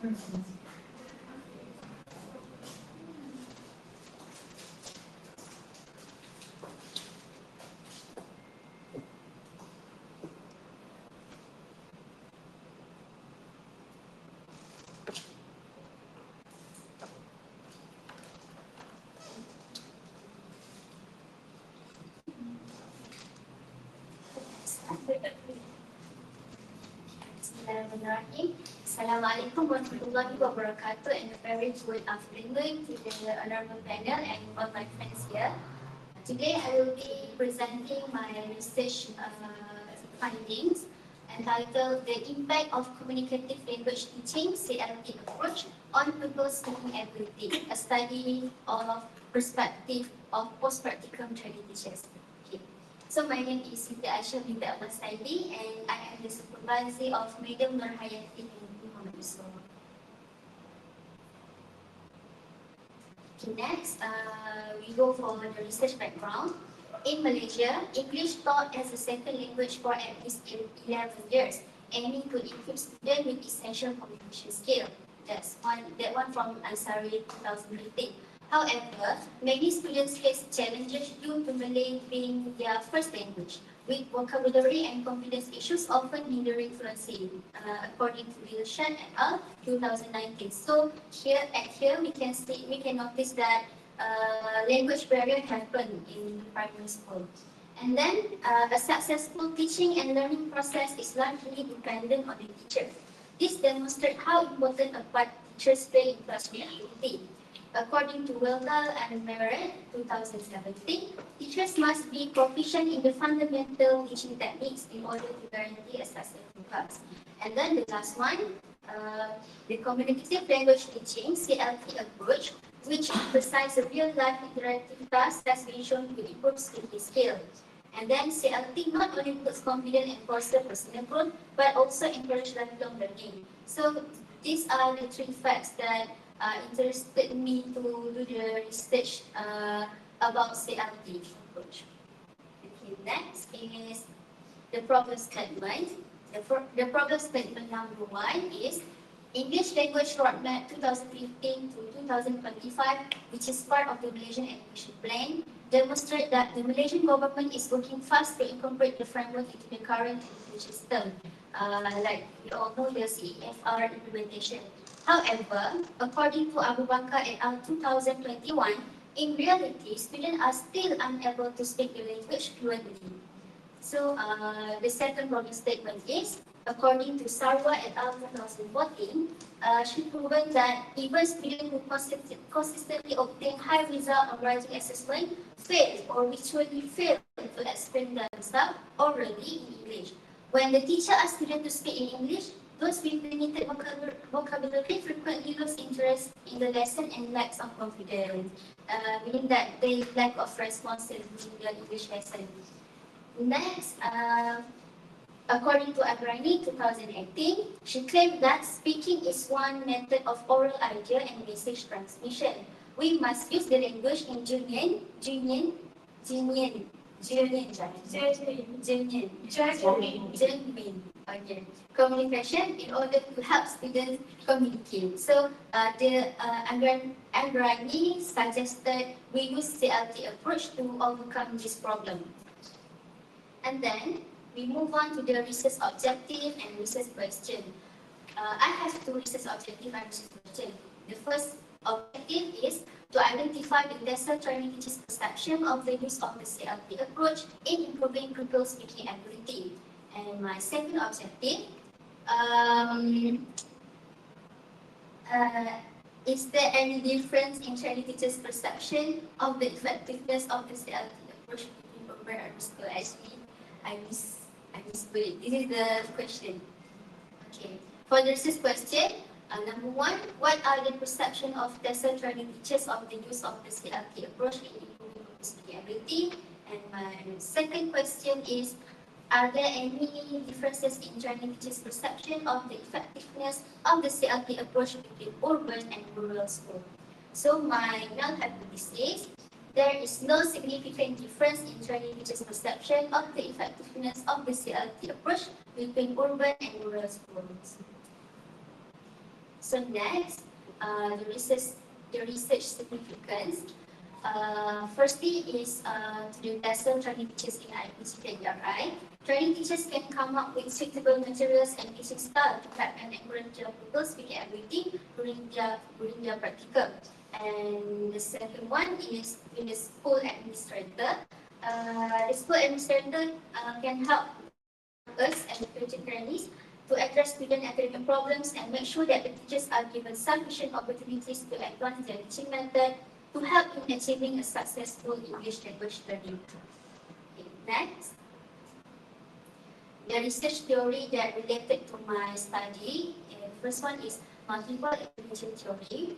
Bismillahirrahmanirrahim. Assalamualaikum warahmatullahi wabarakatuh, and a very good afternoon to the honorable panel and all my friends here. Today I will be presenting my research findings entitled The Impact of Communicative Language Teaching (CLT) Approach on Pupils' Speaking Ability, a study of perspective of post-practicum training teachers. Okay. So my name is Siti Aisyah binti Abdul Saidi, and I am the supervisor of Madam Nurhayati and Muhammad Yusuf. Okay, next, we go for the research background. In Malaysia, English taught as a second language for at least 11 years, aiming to equip students with essential communication skills. That one from Ansari 2018. However, many students face challenges due to Malay being their first language, with vocabulary and confidence issues often hindering fluency, according to Wilson et al. 2019. So here we can notice that language barrier happen in primary school. And then a successful teaching and learning process is largely dependent on the teacher. This demonstrates how important a part teachers play in classroom activity. According to Welker and Meret 2017, teachers must be proficient in the fundamental teaching techniques in order to guarantee a successful class. And then the last one, the communicative language teaching (CLT) approach, which emphasizes real-life interactive tasks, has been shown to improve speaking skills. And then CLT not only puts confidence and foster personal growth, but also encourage lifelong learning. So these are the three facts that interested me to do the research about CLT approach. Okay, next is the problem statement. The problem statement number 1 is English Language Roadmap 2015 to 2025, which is part of the Malaysian Education Plan, demonstrate that the Malaysian government is working fast to incorporate the framework into the current education system. Like we all know, the CEFR implementation. However, according to Abu Bakar et al. 2021, in reality, students are still unable to speak the language fluently. So, the second problem statement is, according to Sarwa et al. 2014, she proven that even students who consistently obtain high result on writing assessment fail or virtually fail to explain themselves orally in English. When the teacher asks students to speak in English, those with limited vocabulary frequently lose interest in the lesson and lacks of confidence, meaning that they lack of response in the English lesson. Next, according to Agrani 2018, she claimed that speaking is one method of oral idea and message transmission. We must use the language in genuine communication in order to help students communicate. So the Agrani suggested we use CLT approach to overcome this problem. And then we move on to the research objective and research question. I have two research objectives and research question. The first objective is to identify the lesser training teachers' perception of the use of the CLT approach in improving pupils' speaking ability. And my second objective, is there any difference in training teachers' perception of the effectiveness of the CLT approach in urban and school? Actually, I missed it. This is the question. Okay. For the research question, number 1, what are the perception of Tesl training teachers of the use of the CLT approach in improving speaking ability? And my second question is, are there any differences in training teachers' perception of the effectiveness of the CLT approach between urban and rural schools? So my null hypothesis is, there is no significant difference in training teachers' perception of the effectiveness of the CLT approach between urban and rural schools. So next, the research significance. Firstly is to the Tesl training teachers in IPC Pelajar. Training teachers can come up with suitable materials and teaching style to help and encourage their pupils speaking ability during their practical. And the second one is in the school administrator. The school administrator can help us and future trainees to address student academic problems and make sure that the teachers are given sufficient opportunities to advance their teaching method to help in achieving a successful English language learning. Okay, next. The research theory that related to my study, the first one is multiple intelligence theory.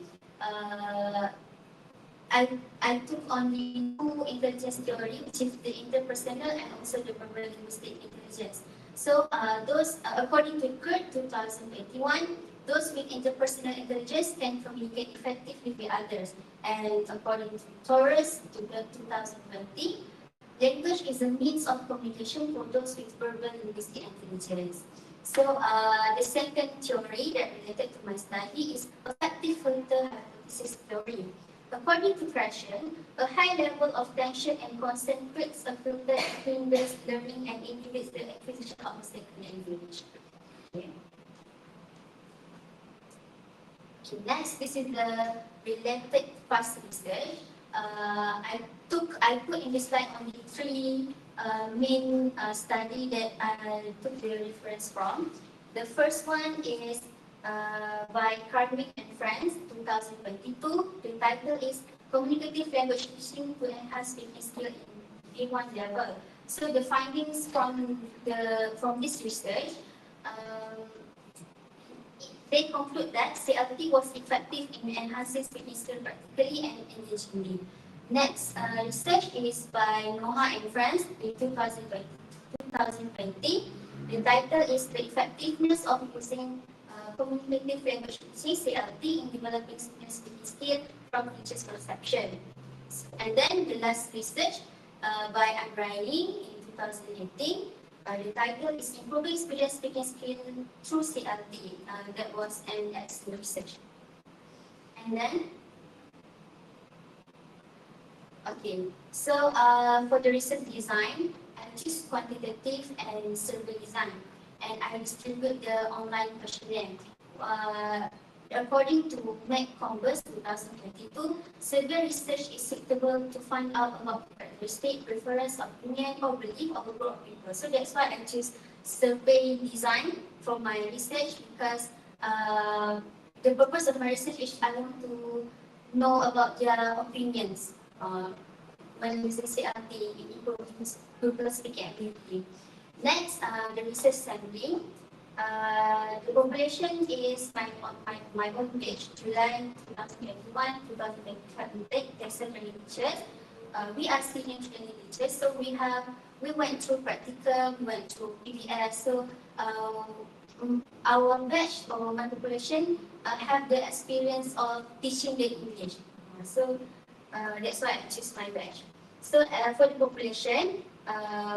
I took only two intelligence theory, which is the interpersonal and also the verbal linguistic intelligence. So according to Kurt 2021, those with interpersonal intelligence can communicate effectively with others. And according to Torres 2020, language is a means of communication for those with verbal linguistic intelligence. So the second theory that related to my study is affective filter hypothesis theory. According to Krashen, a high level of tension and concern creates a filter between this learning and inhibits the acquisition of a second language. Okay. Next, this is the related past research. I put in this slide only three main study that I took the reference from. The first one is by Hardwick and Friends, 2022. The title is Communicative Language Teaching to Enhance Speaking Skill in A1 Level. So the findings from this research, they conclude that CLT was effective in enhancing speaking skill practically and engagingly. Next research is by Noah and Friends in 2020. The title is The Effectiveness of Using Communicative Language Teaching (CLT) in Developing Speaking Skill from Teachers' Perception. And then the last research by Ambilan in 2018. The title is Improving Student Speaking Skill Through CLT. That was an excellent research. And then, okay, so for the research design, I choose quantitative and survey design, and I distribute the online questionnaire. According to Converse 2022, survey research is suitable to find out about characteristic, preference, opinion, or belief of a group of people. So that's why I choose survey design for my research, because the purpose of my research is I want to know about their opinions when using CLT in improving pupil speaking ability. Next, the research sampling. The population is my own page, July 2021, 2025 intake, Tesl training teachers. We are senior training teachers, so we went through practical, we went through PBS. So our batch or my population have the experience of teaching the English. So that's why I choose my batch. So for the population,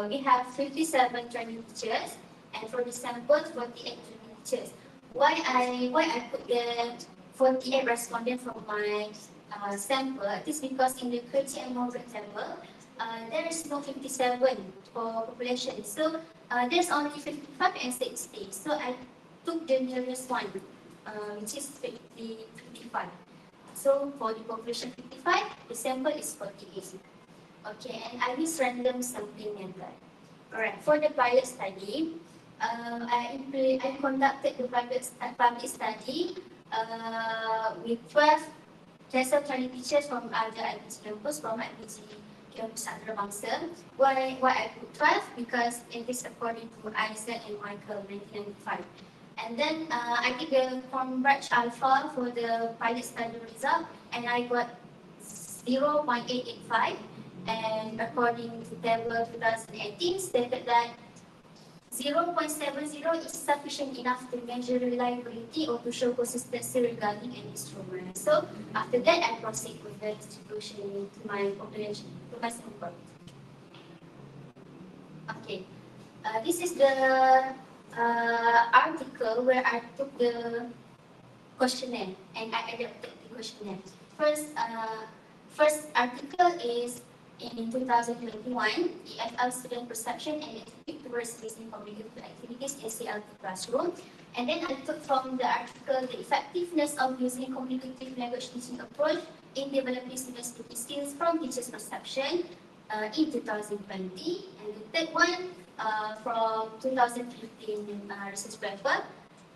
we have 57 training teachers. And for the sample, 48 training teachers. Why I put the 48 respondents from my sample is because in the criteria and moderate table, there is no 57 for population. So there's only 55 and 60. So I took the nearest one, which is 55. So for the population 55, the sample is 48. Okay, and I use random sampling method. Alright, for the pilot study, I conducted the public study with 12 Tesl training teachers from other IPC campus, from IPC campus Antarabangsa. Why I put 12? Because it is according to Isaac and Michael 1995. And then I did the Cambridge Alpha for the pilot study result, and I got 0.885. And according to table 2018, stated that 0.70 is sufficient enough to measure reliability or to show consistency regarding an instrument. So after that, I proceed with the distribution to my population, to my sample. Okay, this is the article where I took the questionnaire, and I adapted the questionnaire. First article is in 2021, EFL student perception and attitude towards using communicative activities in CLT classroom. And then I took from the article the effectiveness of using communicative language teaching approach in developing student speaking skills from teachers' perception in 2020. And the third one from 2015 research paper,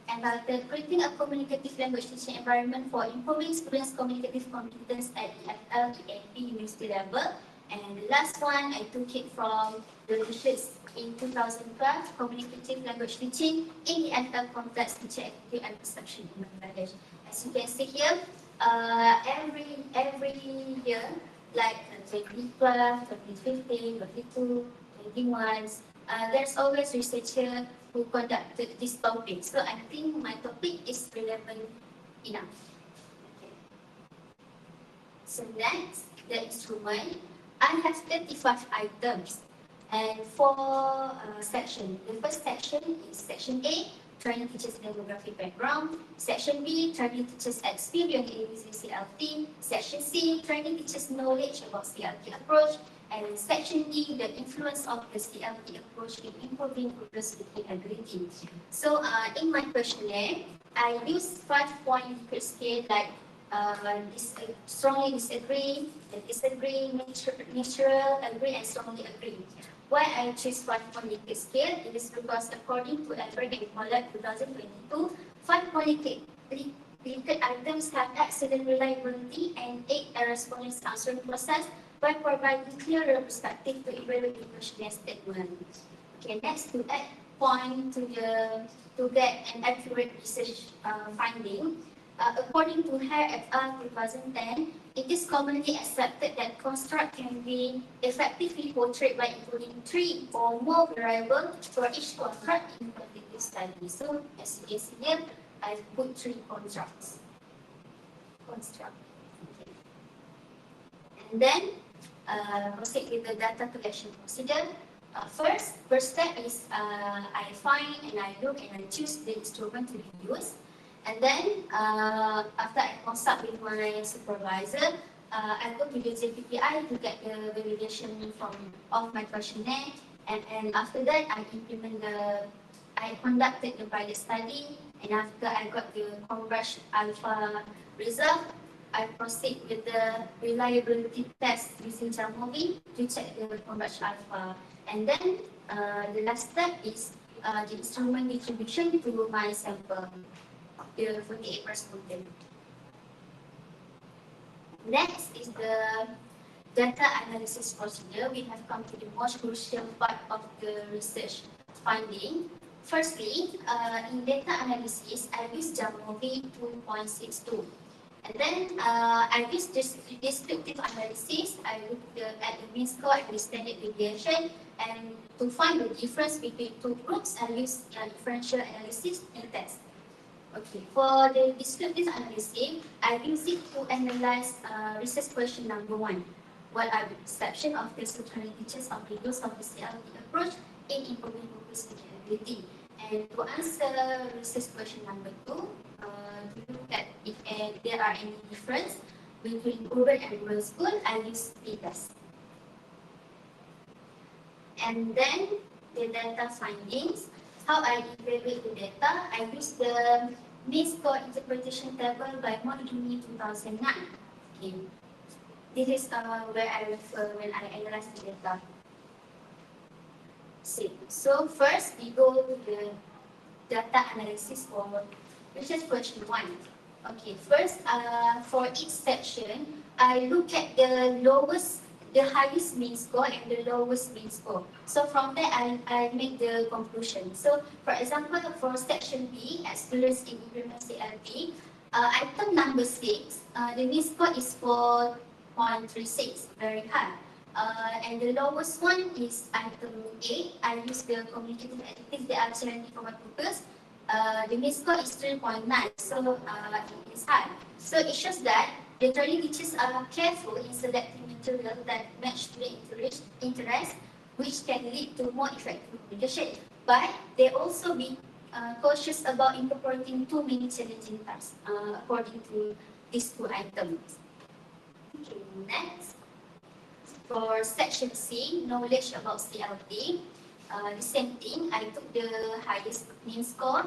entitled Creating a Communicative Language Teaching Environment for Improving Students' Communicative Competence at EFL EAP University level. And the last one, I took it from the research in 2012, Communicative Language Teaching in the EFL Complex Teacher Attitude and Perception in Bangladesh. As you can see here, every year, like 2012, 2015, 22, 21, there's always researcher who conducted this topic. So I think my topic is relevant enough. Okay. So next, the instrument. I have 35 items and 4 sections. The first section is section A, training teachers demographic background. Section B, training teachers experience in using CLT. Section C, training teachers knowledge about CLT approach. And section D, the influence of the CLT approach in improving group speaking ability. So in my questionnaire, I use 5-point Likert scale like strongly disagree, neutral, agree, and strongly agree. Why I choose 5-point Likert scale? It is because according to Tarikh and Tempat 2022, 5-point Likert items have excellent reliability and aid a respondent's answering process by providing clearer perspective to evaluate the questionnaire statement. Okay, next to add point to get an accurate research finding. According to Hare et al. 2010, it is commonly accepted that construct can be effectively portrayed by including 3 or more variables for each construct in quantitative study. So, as you can see here, I've put 3 constructs. Okay. And then, proceed with the data collection procedure. First step is I find and I look and I choose the instrument to be used. And then, after I consult with my supervisor, I go to the JBI to get the validation of my questionnaire. And after that, I conducted the pilot study. And after I got the Converge Alpha result, I proceed with the reliability test using Jamovi to check the Converge Alpha. And then, the last step is the instrument distribution to my sample. The 48% content. Next is the data analysis procedure. We have come to the most crucial part of the research finding. Firstly, in data analysis, I use Jamovi 2.62. And then I use descriptive analysis. I look at the mean score and the standard deviation. And to find the difference between 2 groups, I use differential analysis and test. Okay, for the descriptive analysis, I use it to analyze research question number 1. What are the perception of the training teachers of the use of the CLT approach in improving group speaking ability? And to answer research question number 2, to look at if there are any difference between urban and rural school, I use p-test. And then the data findings. How I evaluate the data, I use the mean score interpretation table by Moduni 2009. Okay. This is where I refer when I analyze the data. So first, we go to the data analysis for research question 1. Okay, first, for each section, I look at the highest mean score and the lowest mean score. So from there, I make the conclusion. So for example, for section B, experience in implement CLT, item number 6, the mean score is 4.36, very high. And the lowest one is item A. I use the communicative activities that are challenging for my purpose. The mean score is 3.9, so it is high. So it shows that the training teachers are careful in selecting material that match student interest, which can lead to more effective communication. But they also be cautious about incorporating too many challenging tasks according to these two items. Okay, next. For section C, knowledge about CLT, the same thing, I took the highest mean score.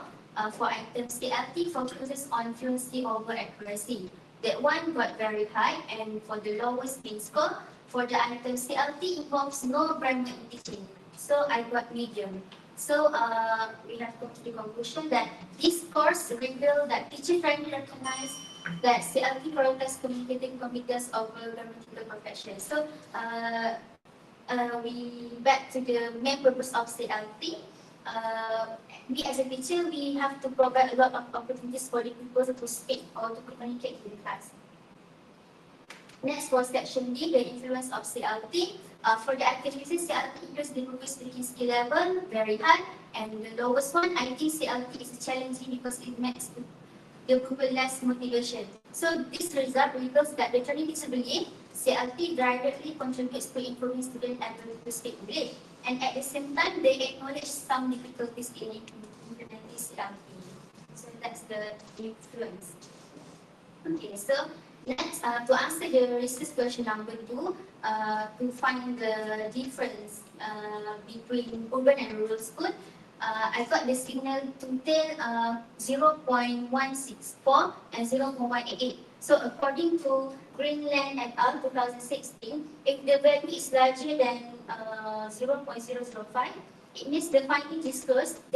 For item CLT focuses on fluency over accuracy. That one got very high, and for the lowest mean score, for the item CLT involves no grammar in teaching. So I got medium. So we have come to the conclusion that these scores reveal that teacher friendly recognize that CLT prioritizes communicating competence over grammatical perfection. So we back to the main purpose of CLT. We as a teacher, we have to provide a lot of opportunities for the pupils to speak or to communicate in class. Next for section D, the influence of CLT. For the activities, CLT increases the pupil speaking skill level very high, and the lowest one, I think CLT is challenging because it makes the pupil less motivation. So this result reveals that the training teacher believe CLT directly contributes to improving student ability to speak English, and at the same time, they acknowledge some difficulties in implementing CLT. So that's the influence. Okay, so next, to answer the research question number 2, to find the difference between urban and rural school, I got the signal total 0.164 and 0.188. So according to Greenland et al. 2016, if the value is larger than 0.005, it means the finding disclosed